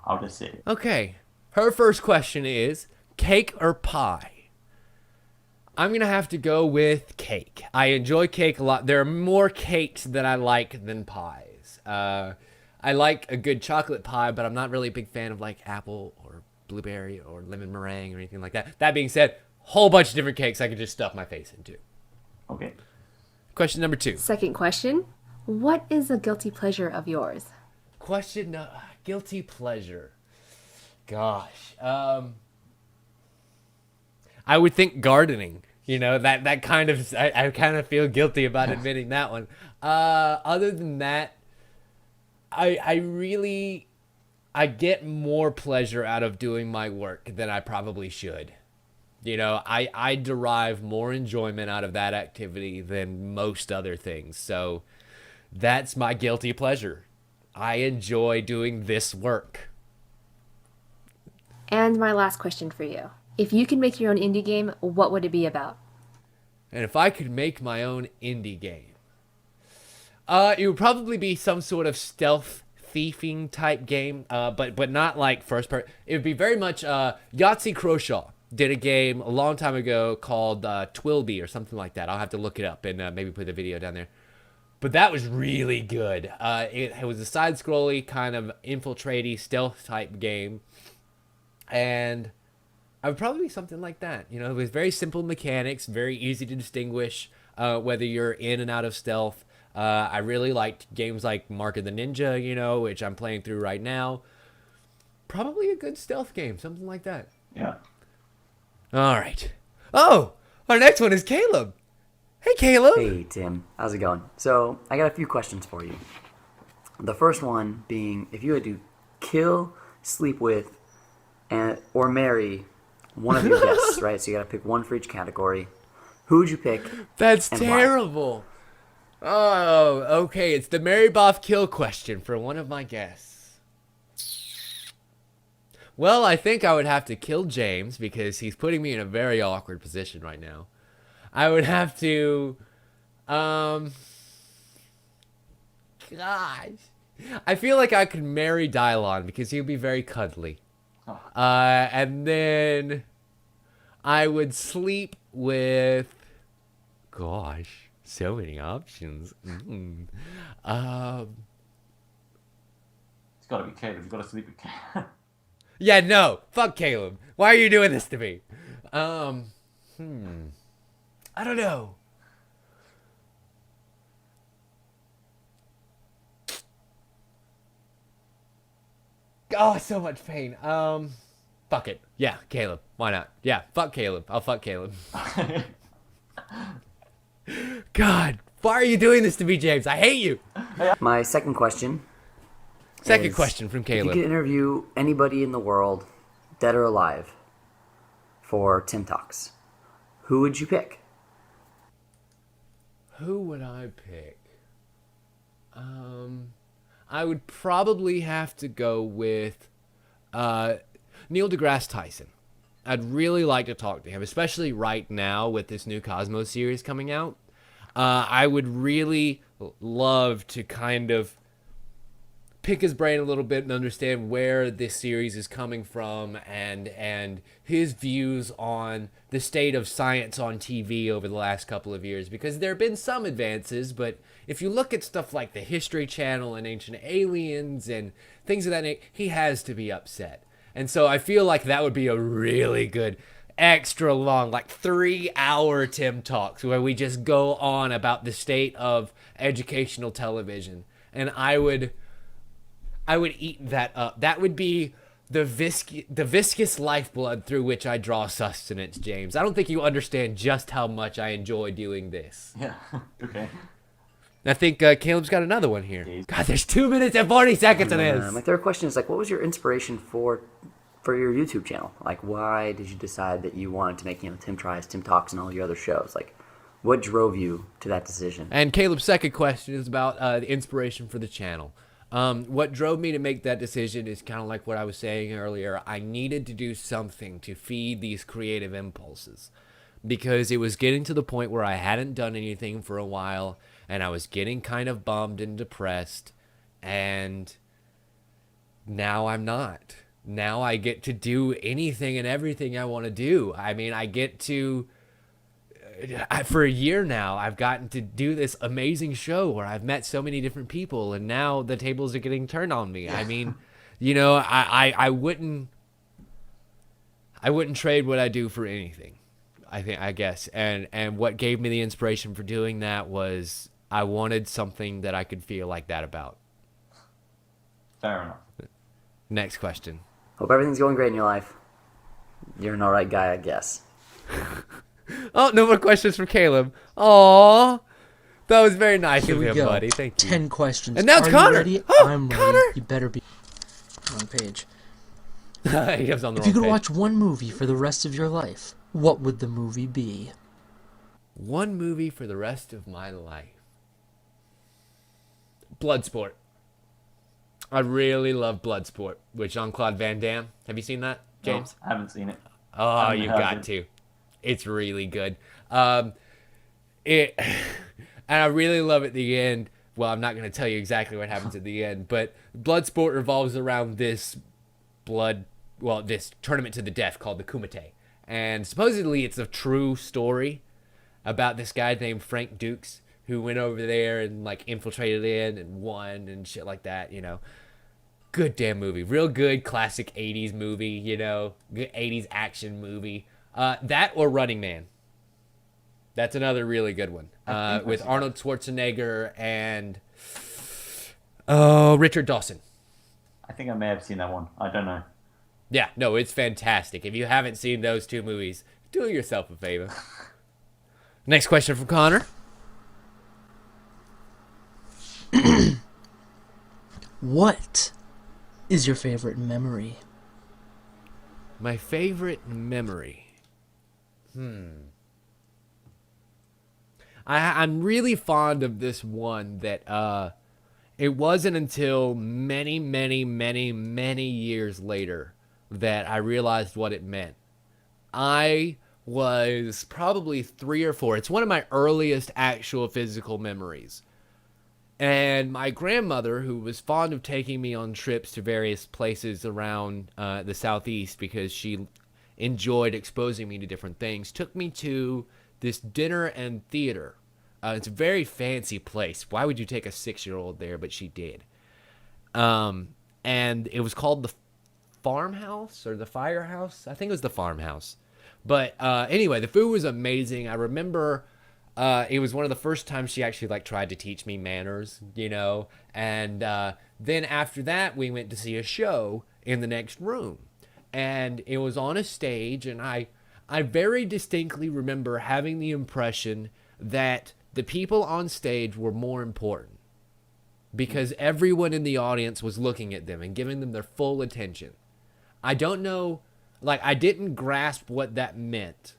I'll just see.
Okay. Her first question is cake or pie? I'm going to have to go with cake. I enjoy cake a lot. There are more cakes that I like than pies. I like a good chocolate pie, but I'm not really a big fan of like apple or blueberry or lemon meringue or anything like that. That being said, whole bunch of different cakes I could just stuff my face into.
Okay.
Question number 2.
Second question. What is a guilty pleasure of yours?
Guilty pleasure. Gosh. I would think gardening. You know, that kind of, I kind of feel guilty about admitting that one. Other than that, I get more pleasure out of doing my work than I probably should. You know, I derive more enjoyment out of that activity than most other things. So that's my guilty pleasure. I enjoy doing this work.
And my last question for you. If you could make your own indie game, what would it be about?
And if I could make my own indie game, it would probably be some sort of stealth thieving type game, but not like first person. It would be very much Yahtzee Croshaw did a game a long time ago called Twilby or something like that. I'll have to look it up and maybe put the video down there. But that was really good. It was a side-scrolly kind of infiltrate-y stealth type game. And I would probably be something like that. You know, it was very simple mechanics, very easy to distinguish whether you're in and out of stealth. I really liked games like Mark of the Ninja, you know, which I'm playing through right now. Probably a good stealth game, something like that.
Yeah.
All right. Oh, our next one is Caleb. Hey, Caleb.
Hey, Tim. How's it going? So, I got a few questions for you. The first one being, if you had to kill, sleep with, or marry one of your guests, right? So you got to pick one for each category. Who would you pick?
That's
and
terrible. Why? Oh, okay. It's the Mary Boff kill question for one of my guests. Well, I think I would have to kill James because he's putting me in a very awkward position right now. I would have to, gosh. I feel like I could marry Dylon because he would be very cuddly. And then I would sleep with, gosh, so many options.
It's got to be Caleb. You've got to sleep with Caleb.
Yeah, no. Fuck Caleb. Why are you doing this to me? I don't know. Oh, so much pain. Fuck it. Yeah, Caleb. Why not? Yeah, fuck Caleb. I'll fuck Caleb. God, why are you doing this to me, James? I hate you.
My second question.
Second question from
If you
Caleb.
could interview anybody in the world, dead or alive, for Tim Talks, who would you pick?
Who would I pick? I would probably have to go with Neil deGrasse Tyson. I'd really like to talk to him, especially right now with this new Cosmos series coming out. I would really love to kind of pick his brain a little bit and understand where this series is coming from and his views on the state of science on TV over the last couple of years, because there have been some advances, but if you look at stuff like the History Channel and Ancient Aliens and things of that nature, he has to be upset. And so I feel like that would be a really good extra long, like 3-hour Tim Talks where we just go on about the state of educational television. And I would eat that up. That would be the viscous lifeblood through which I draw sustenance, James. I don't think you understand just how much I enjoy doing this.
Yeah. Okay.
I think Caleb's got another one here. God, there's 2 minutes and 40 seconds of this.
My third question is, like, what was your inspiration for your YouTube channel? Like, why did you decide that you wanted to make, Tim Tries, Tim Talks, and all your other shows? Like, what drove you to that decision?
And Caleb's second question is about the inspiration for the channel. What drove me to make that decision is kind of like what I was saying earlier. I needed to do something to feed these creative impulses because it was getting to the point where I hadn't done anything for a while and I was getting kind of bummed and depressed, and now I'm not. Now I get to do anything and everything I want to do. I mean, I get to... for a year now, I've gotten to do this amazing show where I've met so many different people, and now the tables are getting turned on me. I mean, I wouldn't trade what I do for anything, I guess. And what gave me the inspiration for doing that was I wanted something that I could feel like that about.
Fair enough.
Next question.
Hope everything's going great in your life. You're an alright guy, I guess.
Oh, no more questions from Caleb. Aww. That was very nice
Here
of
we
him,
go.
buddy. Thank you.
10 questions.
And now it's
Are
Connor.
You ready?
Oh,
I'm
Connor.
ready. You better be on page.
He was on the
If you
wrong
could
page.
watch one movie for the rest of your life, what would the movie be?
One movie for the rest of my life. Bloodsport. I really love Bloodsport with Jean-Claude Van Damme. Have you seen that, James?
No, I haven't seen it.
Oh,
haven't
you've
heard
got
it.
to. It's really good. And I really love at the end. Well, I'm not going to tell you exactly what happens at the end, but Bloodsport revolves around this tournament to the death called the Kumite. And supposedly it's a true story about this guy named Frank Dukes who went over there and like infiltrated in and won and shit like that, Good damn movie. Real good classic 80s movie, good 80s action movie. That or Running Man. That's another really good one. With Arnold Schwarzenegger and Richard Dawson.
I think I may have seen that one. I don't know.
Yeah, no, it's fantastic. If you haven't seen those two movies, do yourself a favor. Next question from Connor.
What is your favorite memory?
My favorite memory. I'm really fond of this one that it wasn't until many, many, many, many years later that I realized what it meant. I was probably 3 or 4. It's one of my earliest actual physical memories. And my grandmother, who was fond of taking me on trips to various places around the Southeast because she enjoyed exposing me to different things, took me to this dinner and theater. It's a very fancy place. Why would you take a 6-year-old there? But she did. And it was called the Farmhouse or the Firehouse. I think it was the Farmhouse. But anyway, the food was amazing. I remember it was one of the first times she actually tried to teach me manners, And then after that, we went to see a show in the next room. And it was on a stage, and I very distinctly remember having the impression that the people on stage were more important because everyone in the audience was looking at them and giving them their full attention. I don't know, I didn't grasp what that meant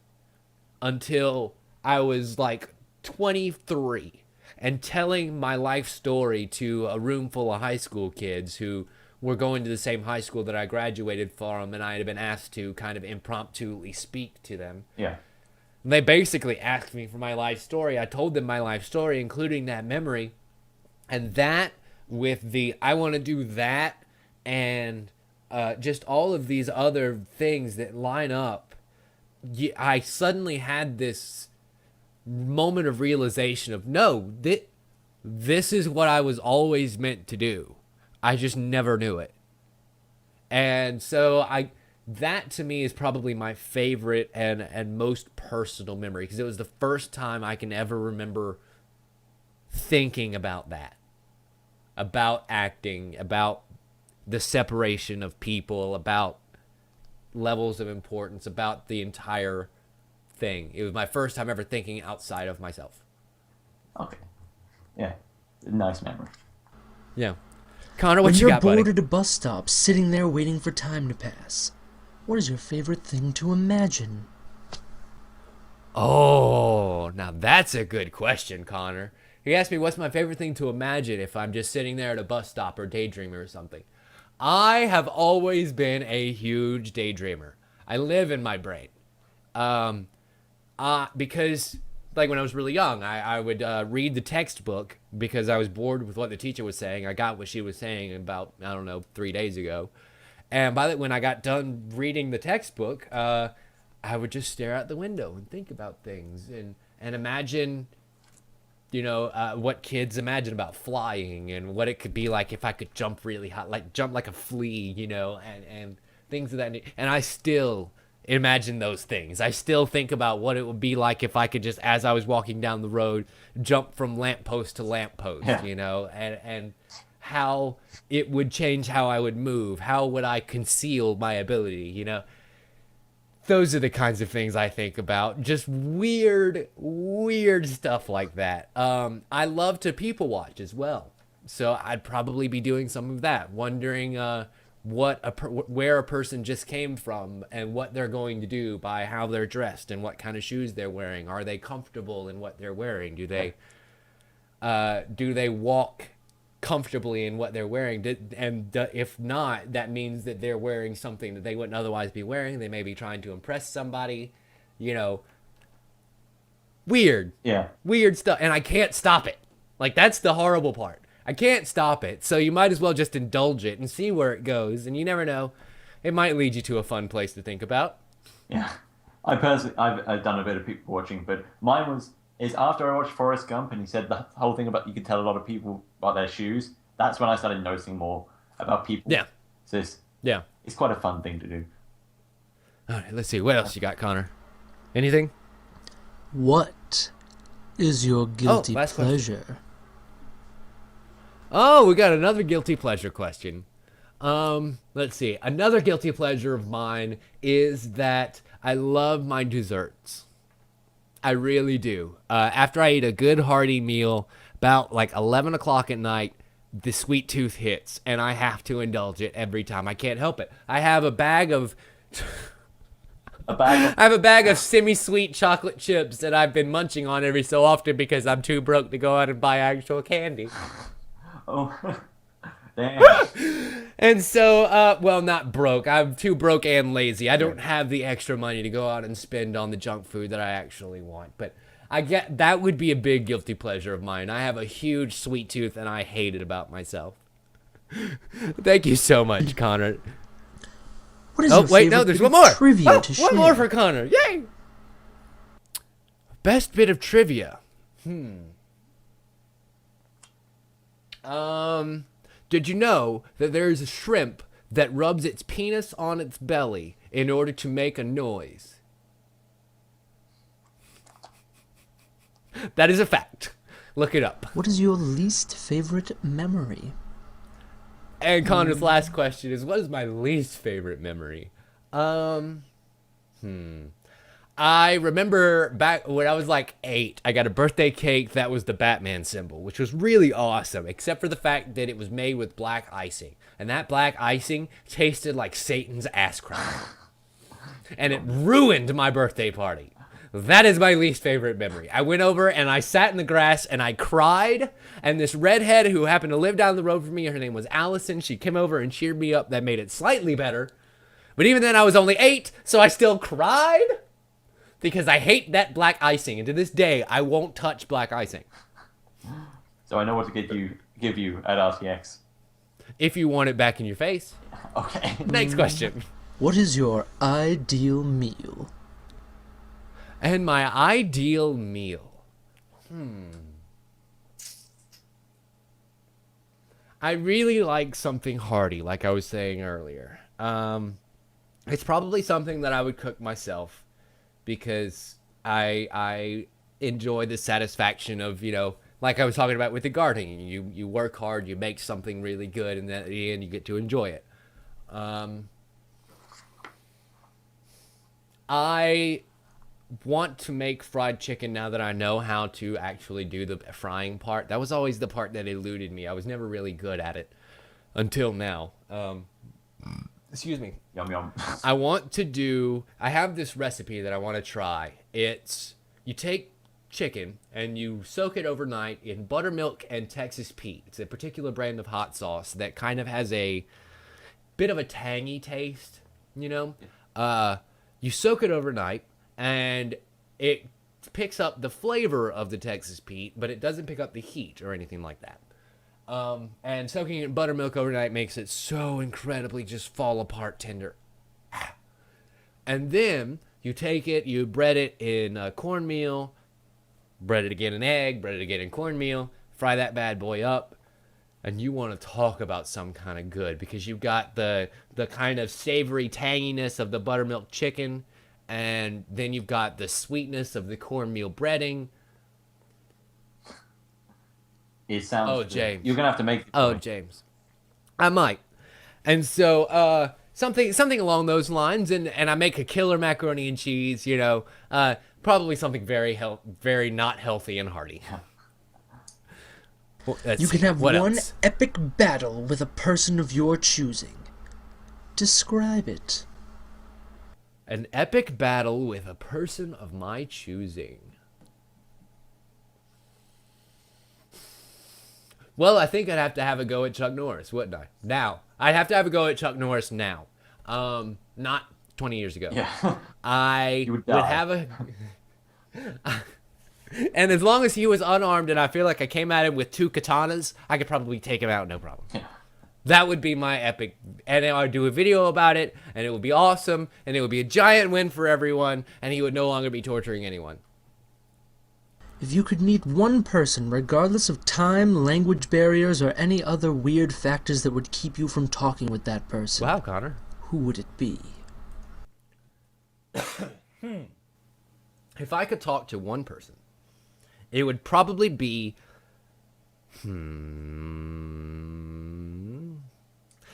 until I was 23 and telling my life story to a room full of high school kids who were going to the same high school that I graduated from, and I had been asked to kind of impromptu speak to them.
Yeah.
And they basically asked me for my life story. I told them my life story, including that memory, and that with the I want to do that and just all of these other things that line up, I suddenly had this moment of realization of no, this is what I was always meant to do. I just never knew it. And so that to me is probably my favorite and most personal memory, because it was the first time I can ever remember thinking about that, about acting, about the separation of people, about levels of importance, about the entire thing. It was my first time ever thinking outside of myself.
Okay. Yeah. Nice memory.
Yeah. Connor, what
When
you
you're
got, buddy?
bored at a bus stop, sitting there waiting for time to pass, what is your favorite thing to imagine?
Oh, now that's a good question, Connor. He asked me what's my favorite thing to imagine if I'm just sitting there at a bus stop or daydreaming or something. I have always been a huge daydreamer. I live in my brain. Because like when I was really young, I would read the textbook because I was bored with what the teacher was saying. I got what she was saying about, 3 days ago. And when I got done reading the textbook, I would just stare out the window and think about things and imagine, what kids imagine about flying and what it could be like if I could jump really high, like jump like a flea, and things of that. And I still imagine those things. I still think about what it would be like if I could just, as I was walking down the road, jump from lamppost to lamppost, and how it would change how I would move. How would I conceal my ability, Those are the kinds of things I think about. Just weird stuff like that. I love to people watch as well. So I'd probably be doing some of that, wondering where a person just came from and what they're going to do by how they're dressed and what kind of shoes they're wearing. Are they comfortable in what they're wearing? Do they walk comfortably in what they're wearing? If not, that means that they're wearing something that they wouldn't otherwise be wearing. They may be trying to impress somebody, weird stuff. And I can't stop it. Like, that's the horrible part. I can't stop it. So you might as well just indulge it and see where it goes. And you never know, it might lead you to a fun place to think about.
Yeah. I've done a bit of people watching, but mine is after I watched Forrest Gump and he said the whole thing about you could tell a lot of people about their shoes. That's when I started noticing more about people.
Yeah.
So it's quite a fun thing to do.
All right, let's see. What else you got, Connor? Anything?
What is your guilty
last question.
pleasure?
Oh, we got another guilty pleasure question. Let's see. Another guilty pleasure of mine is that I love my desserts. I really do. After I eat a good hearty meal, about like 11 o'clock at night, the sweet tooth hits, and I have to indulge it every time. I can't help it. I have a bag of... I have a bag of semi-sweet chocolate chips that I've been munching on every so often because I'm too broke to go out and buy actual candy.
Oh, damn.
And so, well, not broke. I'm too broke and lazy. I don't have the extra money to go out and spend on the junk food that I actually want. But I get that would be a big guilty pleasure of mine. I have a huge sweet tooth, and I hate it about myself. Thank you so much, Connor.
What is your
wait, no,
favorite
there's
bit
one
of
more.
trivia to share?
One more for Connor. Yay! Best bit of trivia. Did you know that there is a shrimp that rubs its penis on its belly in order to make a noise? That is a fact. Look it up.
What is your least favorite memory?
And Connor's last question is, what is my least favorite memory? I remember back when I was like 8, I got a birthday cake that was the Batman symbol, which was really awesome, except for the fact that it was made with black icing. And that black icing tasted like Satan's ass crack. And it ruined my birthday party. That is my least favorite memory. I went over and I sat in the grass and I cried. And this redhead who happened to live down the road from me, her name was Allison, she came over and cheered me up. That made it slightly better. But even then I was only 8, so I still cried. Because I hate that black icing. And to this day, I won't touch black icing.
so I know what to give you at RTX.
If you want it back in your face.
Okay.
Next question.
What is your ideal meal?
And my ideal meal. I really like something hearty, like I was saying earlier. It's probably something that I would cook myself because I enjoy the satisfaction of, like I was talking about with the gardening. You work hard, you make something really good, and then at the end you get to enjoy it. I want to make fried chicken now that I know how to actually do the frying part. That was always the part that eluded me. I was never really good at it until now. Excuse me.
Yum yum.
I have this recipe that I want to try. You take chicken and you soak it overnight in buttermilk and Texas Pete. It's a particular brand of hot sauce that kind of has a bit of a tangy taste, You soak it overnight and it picks up the flavor of the Texas Pete, but it doesn't pick up the heat or anything like that. And soaking it in buttermilk overnight makes it so incredibly just fall apart tender. And then you take it, you bread it in cornmeal, bread it again in egg, bread it again in cornmeal, fry that bad boy up. And you want to talk about some kind of good because you've got the kind of savory tanginess of the buttermilk chicken, and then you've got the sweetness of the cornmeal breading.
It sounds.
Oh,
good.
James.
You're gonna have to make.
Oh, James. I might. And so something along those lines, and I make a killer macaroni and cheese. Probably something very not healthy and hearty. Well,
You can have one
else?
epic battle with a person of your choosing. Describe it.
An epic battle with a person of my choosing. Well, I think I'd have to have a go at Chuck Norris, wouldn't I? Now. I'd have to have a go at Chuck Norris now. Not 20 years ago.
Yeah.
I
You would
would
die.
have a... And as long as he was unarmed and I feel like I came at him with 2 katanas, I could probably take him out, no problem.
Yeah.
That would be my epic, and I'd do a video about it, and it would be awesome, and it would be a giant win for everyone, and he would no longer be torturing anyone.
If you could meet one person, regardless of time, language barriers, or any other weird factors that would keep you from talking with that person,
Wow, Connor.
who would it be?
If I could talk to one person, it would probably be...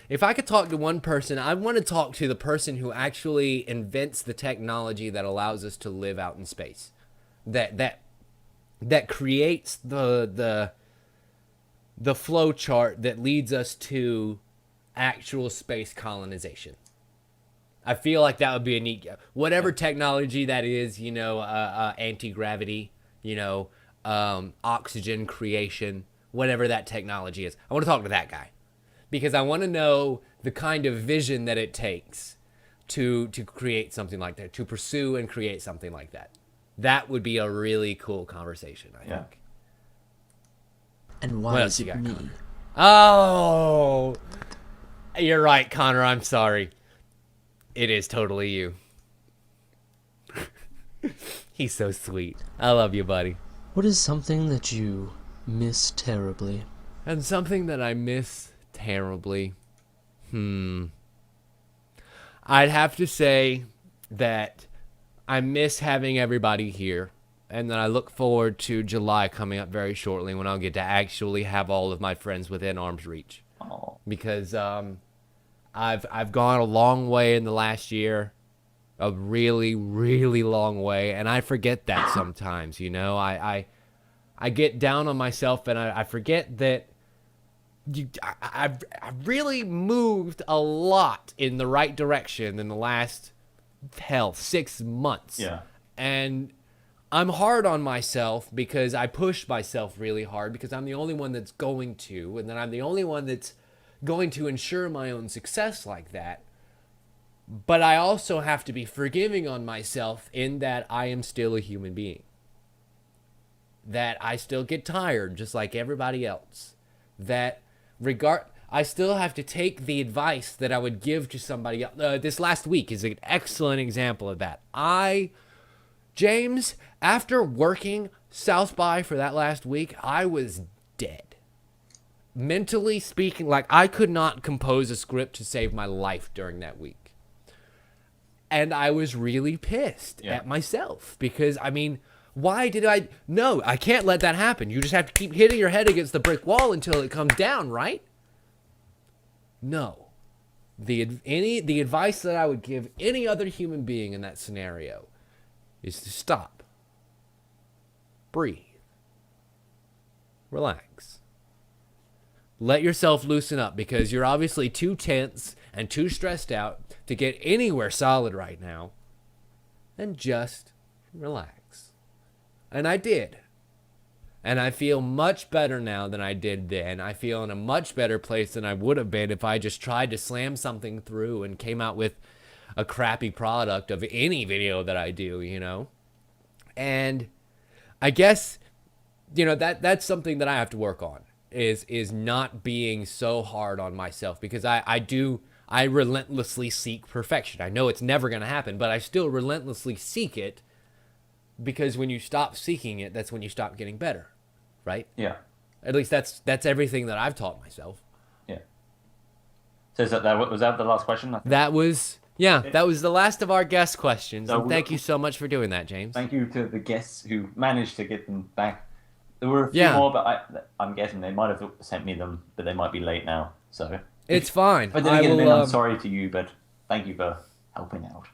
If I could talk to one person, I want to talk to the person who actually invents the technology that allows us to live out in space. That creates the flow chart that leads us to actual space colonization. I feel like that would be a neat, whatever technology that is, anti-gravity, oxygen creation, whatever that technology is. I want to talk to that guy because I want to know the kind of vision that it takes to create something like that, to pursue and create something like that. That would be a really cool conversation, I think.
And
What
why
else
is
you
it
got,
me?
Connor? Oh, you're right, Connor. I'm sorry. It is totally you. He's so sweet. I love you, buddy.
What is something that you miss terribly?
And something that I miss terribly. I'd have to say that I miss having everybody here. And then I look forward to July coming up very shortly when I'll get to actually have all of my friends within arm's reach.
Oh.
Because I've gone a long way in the last year. A really, really long way. And I forget that sometimes, I get down on myself and I forget that I've really moved a lot in the right direction in the last, 6 months.
Yeah.
And I'm hard on myself because I push myself really hard because I'm the only one that's going to, and then I'm the only one that's going to ensure my own success like that. But I also have to be forgiving on myself in that I am still a human being. that I still get tired just like everybody else. That I still have to take the advice that I would give to somebody else. This last week is an excellent example of that. James, after working South by for that last week, I was dead. Mentally speaking, like I could not compose a script to save my life during that week. And I was really pissed at myself because, I mean, why did I? No, I can't let that happen. You just have to keep hitting your head against the brick wall until it comes down, right? No. The advice that I would give any other human being in that scenario is to stop. Breathe. Relax. Let yourself loosen up because you're obviously too tense and too stressed out to get anywhere solid right now. And just relax. And I did. And I feel much better now than I did then. I feel in a much better place than I would have been if I just tried to slam something through and came out with a crappy product of any video that I do, you know? And I guess, you know, that's something that I have to work on is not being so hard on myself because I relentlessly seek perfection. I know it's never going to happen, but I still relentlessly seek it because when you stop seeking it, that's when you stop getting better, right?
Yeah.
At least that's everything that I've taught myself.
Yeah. So was that the last question?
That was the last of our guest questions.
So
and thank you so much for doing that, James.
Thank you to the guests who managed to get them back. There were a few more, but I'm guessing they might have sent me them, but they might be late now. So
it's fine.
If I didn't get them in, I'm sorry to you, but thank you for helping out.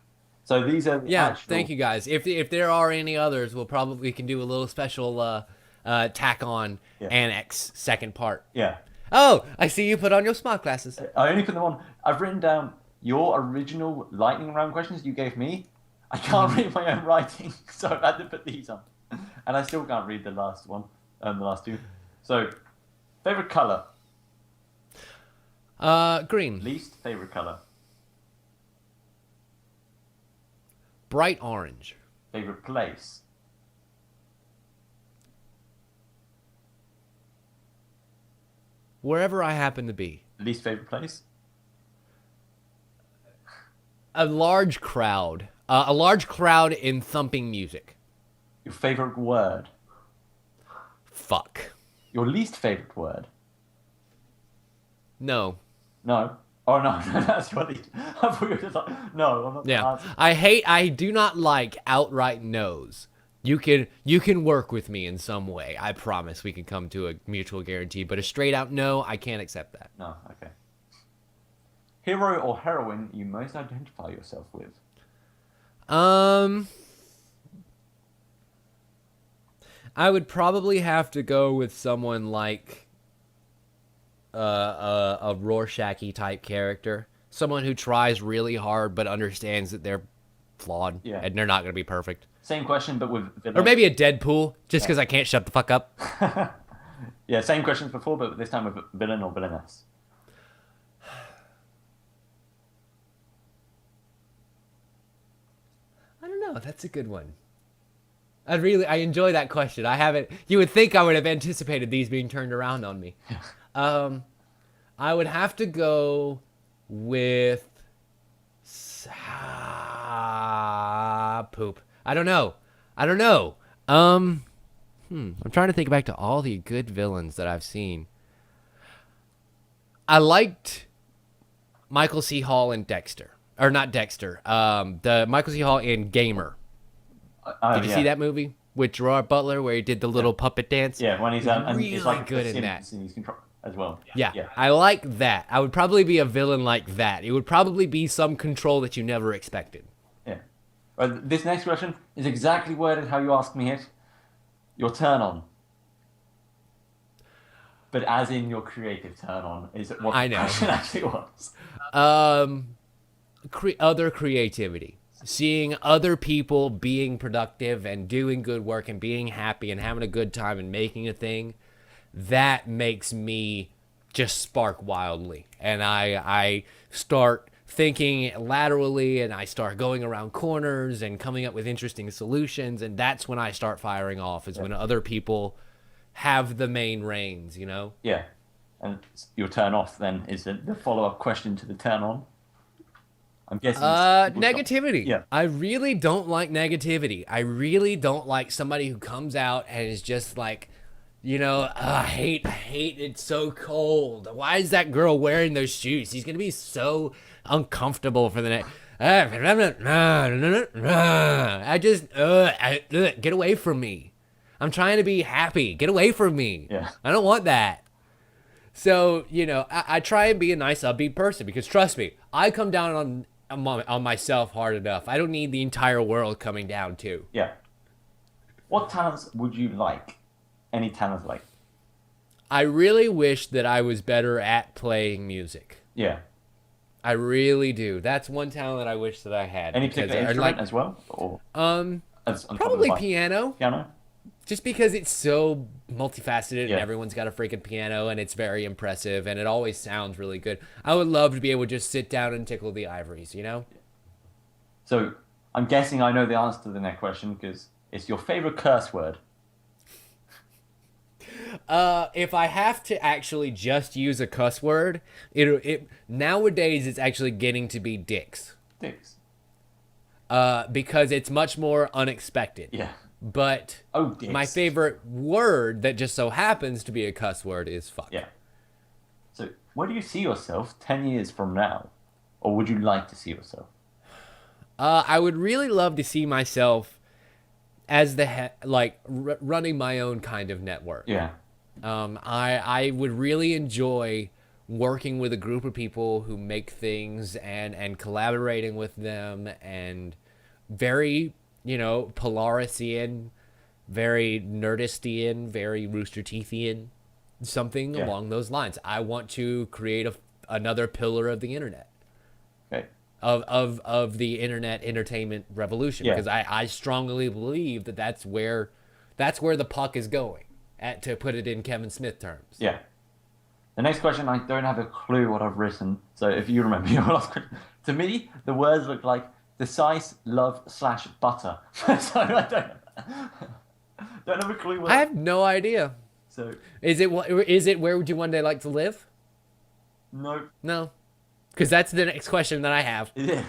So these are
thank you guys. If there are any others, we can do a little special tack on annex second part.
Yeah.
Oh, I see you put on your smart glasses.
I only put them on. I've written down your original lightning round questions you gave me. I can't read my own writing, so I've had to put these on. And I still can't read the last one, the last two. So, favorite color?
Green.
Least favorite color?
Bright orange.
Favorite place?
Wherever I happen to be.
Least favorite place?
A large crowd. A large crowd in thumping music.
Your favorite word?
Fuck.
Your least favorite word?
No.
No. Oh, no, that's your least. I thought you were just like, no, I'm not.
Yeah. I do not like outright no's. You can work with me in some way. I promise we can come to a mutual guarantee. But a straight out no, I can't accept that.
No, okay. Hero or heroine you most identify yourself with?
I would probably have to go with someone like a Rorschach-y type character. Someone who tries really hard but understands that they're flawed and they're not going to be perfect.
Same question, but with villain.
Or maybe a Deadpool, just because I can't shut the fuck up.
Yeah, same questions before, but this time with villain or villainess.
I don't know. That's a good one. I enjoy that question. You would think I would have anticipated these being turned around on me. I would have to go with poop. I don't know. I'm trying to think back to all the good villains that I've seen. I liked Michael C. Hall in Dexter. Or not Dexter. The Michael C. Hall in Gamer. Did you see that movie with Gerard Butler where he did the little puppet dance?
Yeah, when he's
really
he's like
good in that.
And he's control as well.
Yeah, I like that. I would probably be a villain like that. It would probably be some control that you never expected.
Yeah. This next question is exactly worded how you asked me it. Your turn on. But as in your creative turn on is what the question actually was.
Other creativity. Seeing other people being productive and doing good work and being happy and having a good time and making a thing, that makes me just spark wildly. And I start thinking laterally, and I start going around corners and coming up with interesting solutions, and that's when I start firing off, is when other people have the main reins, you know?
Yeah. And your turn off then is the follow-up question to the turn on. I'm guessing
negativity.
Yeah.
I really don't like negativity. I really don't like somebody who comes out and is just like, you know, I hate it's so cold. Why is that girl wearing those shoes? She's gonna be so uncomfortable for the next. I just get away from me. I'm trying to be happy. Get away from me.
Yeah.
I don't want that. So, you know, I try and be a nice, upbeat person because, trust me, I come down on myself hard enough. I don't need the entire world coming down, too.
Yeah. What talents would you like? Any talents like?
I really wish that I was better at playing music.
Yeah.
I really do. That's one talent I wish that I had.
Any
because
particular instrument as well? Or
probably piano.
Piano?
Just because it's so multifaceted and
Yeah.
everyone's got a freaking piano and it's very impressive and it always sounds really good. I would love to be able to just sit down and tickle the ivories, you know?
So I'm guessing I know the answer to the next question because it's your favorite curse word.
If I have to actually just use a cuss word, nowadays it's actually getting to be dicks.
Dicks.
Because it's much more unexpected.
Yeah.
But
Dicks.
my favorite word that just so happens to be a cuss word is fuck.
Yeah. So where do you see yourself 10 years from now? Or would you like to see yourself?
I would really love to see myself as running my own kind of network.
Yeah.
I would really enjoy working with a group of people who make things and collaborating with them, and very, you know, Polarisian, very Nerdistian, very Rooster Teethian, something along those lines. I want to create another pillar of the internet.
Okay.
Of the internet entertainment revolution, because I strongly believe that's where the puck is going, to put it in Kevin Smith terms.
Yeah. The next question, I don't have a clue what I've written, so if you remember your last question. To me, the words look like decisive love / butter. So I don't have a clue what.
I have no idea.
So
Is it where would you one day like to live? No. Because that's the next question that I have.
Yeah.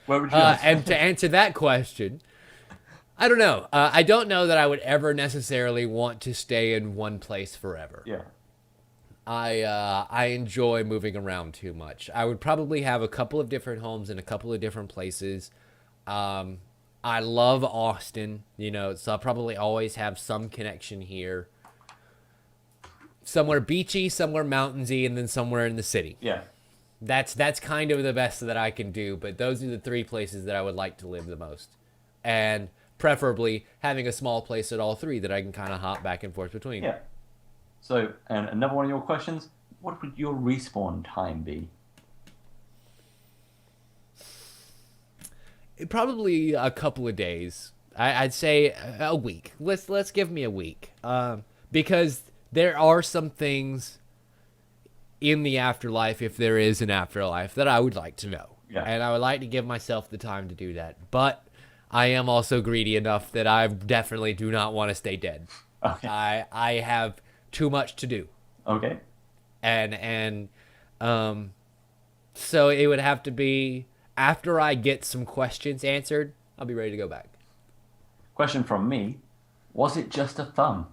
Where would you like to
And to answer that question, I don't know. I don't know that I would ever necessarily want to stay in one place forever.
Yeah.
I enjoy moving around too much. I would probably have a couple of different homes in a couple of different places. I love Austin, you know, so I'll probably always have some connection here. Somewhere beachy, somewhere mountainsy, and then somewhere in the city.
Yeah.
That's kind of the best that I can do, but those are the three places that I would like to live the most. And preferably having a small place at all three that I can kind of hop back and forth between.
Yeah. So, and another one of your questions, what would your respawn time be?
Probably a couple of days. I'd say a week. Let's give me a week. Because there are some things in the afterlife, if there is an afterlife, that I would like to know.
Yeah.
And I would like to give myself the time to do that. But I am also greedy enough that I definitely do not want to stay dead.
Okay.
I have too much to do.
Okay.
And so it would have to be after I get some questions answered, I'll be ready to go back.
Question from me, was it just a thumb?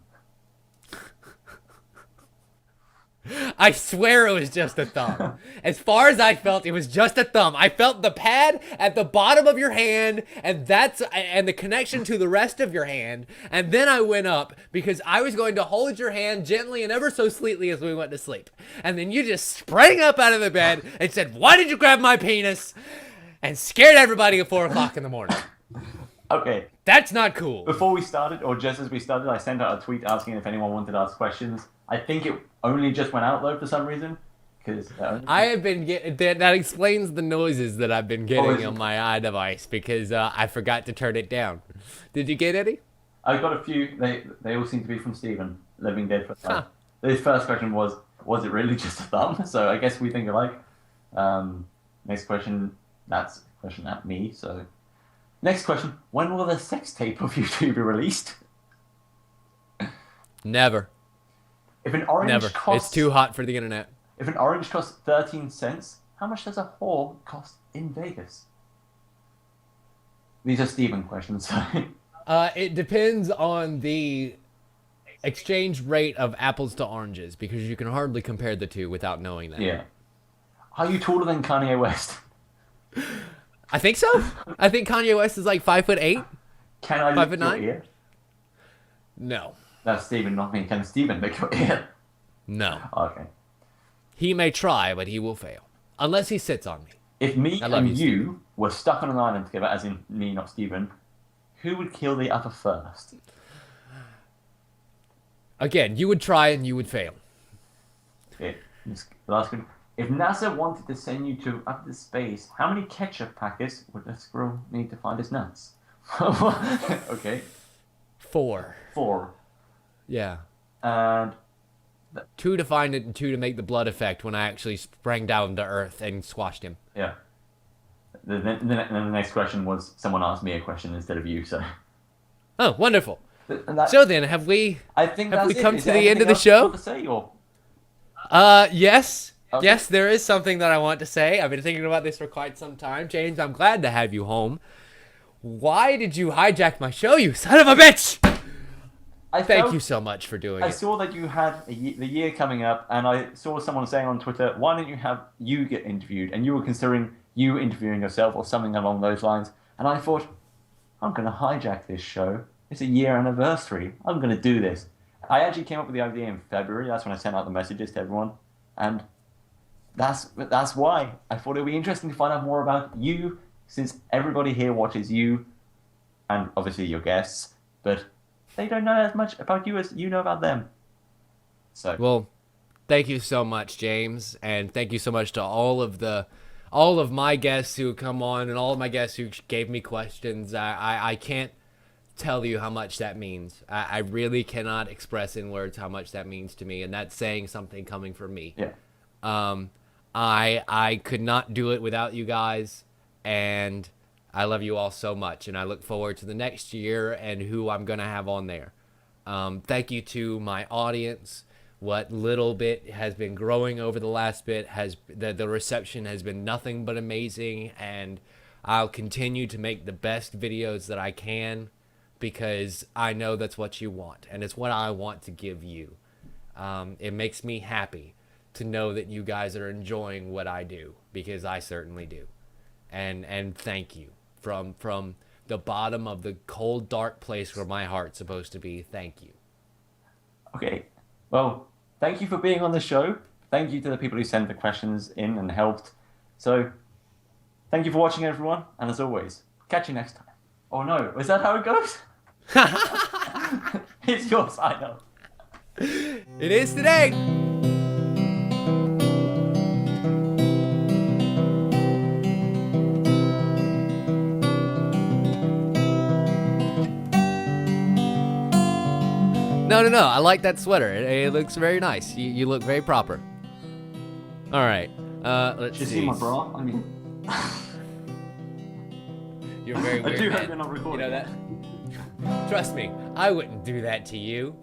I swear it was just a thumb. As far as I felt, it was just a thumb. I felt the pad at the bottom of your hand, and the connection to the rest of your hand. And then I went up because I was going to hold your hand gently and ever so sweetly as we went to sleep. And then you just sprang up out of the bed and said, "Why did you grab my penis?" and scared everybody at 4 o'clock in the morning.
Okay.
That's not cool.
Before we started, or just as we started, I sent out a tweet asking if anyone wanted to ask questions. I think it only just went out though for some reason. Because
I have been getting that explains the noises that I've been getting
Oh,
on my iDevice because I forgot to turn it down. Did you get any?
I got a few. They all seem to be from Stephen, Living Dead for Life.
Huh.
His first question was it really just a thumb? So I guess we think alike. Next question. That's a question at me. So, next question: when will the sex tape of you two be released?
Never.
If an orange
Never.
costs,
It's too hot for the internet.
If an orange costs 13 cents, how much does a whore cost in Vegas? These are Steven questions.
It depends on the exchange rate of apples to oranges, because you can hardly compare the two without knowing that.
Yeah. Are you taller than Kanye West?
I think so. I think Kanye West is like 5'8".
Can I lick your
5'9"?
ear?
No.
That's Steven, not me. Can Steven lick your ear?
No.
Okay.
He may try, but he will fail. Unless he sits on me.
If me
I love
and
you,
you were stuck on an island together, as in me, not Steven, who would kill the other first?
Again, you would try and you would fail.
Okay. The last one. If NASA wanted to send you to outer space, how many ketchup packets would a squirrel need to find his nuts? Okay.
4.
4.
Yeah.
And
2 to find it and 2 to make the blood effect when I actually sprang down to Earth and squashed him.
yeah. Then the next question was someone asked me a question instead of you, so.
Oh, wonderful.
And that,
So then, have we
I think
have
that's
we
it.
come
Is
to
there
the end of the
anything else you
show?
want to say, or?
Yes.
Okay.
Yes, there is something that I want to say. I've been thinking about this for quite some time. James, I'm glad to have you home. Why did you hijack my show, you son of a bitch? Thank you so much for doing
I
it.
saw that you had the year coming up, and I saw someone saying on Twitter, why don't you have you get interviewed? And you were considering you interviewing yourself or something along those lines. And I thought, I'm going to hijack this show. It's a year anniversary. I'm going to do this. I actually came up with the idea in February. That's when I sent out the messages to everyone. And that's why. I thought it would be interesting to find out more about you, since everybody here watches you, and obviously your guests, but they don't know as much about you as you know about them. So
Well, thank you so much, James, and thank you so much to all of my guests who come on and all of my guests who gave me questions. I can't tell you how much that means. I really cannot express in words how much that means to me, and that's saying something coming from me.
yeah.
I could not do it without you guys, and I love you all so much, and I look forward to the next year and who I'm gonna have on there. Thank you to my audience. What little bit has been growing over the last bit the reception has been nothing but amazing, and I'll continue to make the best videos that I can, because I know that's what you want, and it's what I want to give you. It makes me happy to know that you guys are enjoying what I do, because I certainly do. And thank you from the bottom of the cold, dark place where my heart's supposed to be. Thank you.
Okay. Well, thank you for being on the show. Thank you to the people who sent the questions in and helped. So, thank you for watching, everyone. And as always, catch you next time. Oh no, is that how it goes? It's your sign off.
It is today. No. I like that sweater. It looks very nice. You look very proper. All right. Let's
Did you
see.
see my bra? I mean,
You're a very
I
weird
do
man.
hope you're not recording.
You know that? Trust me, I wouldn't do that to you.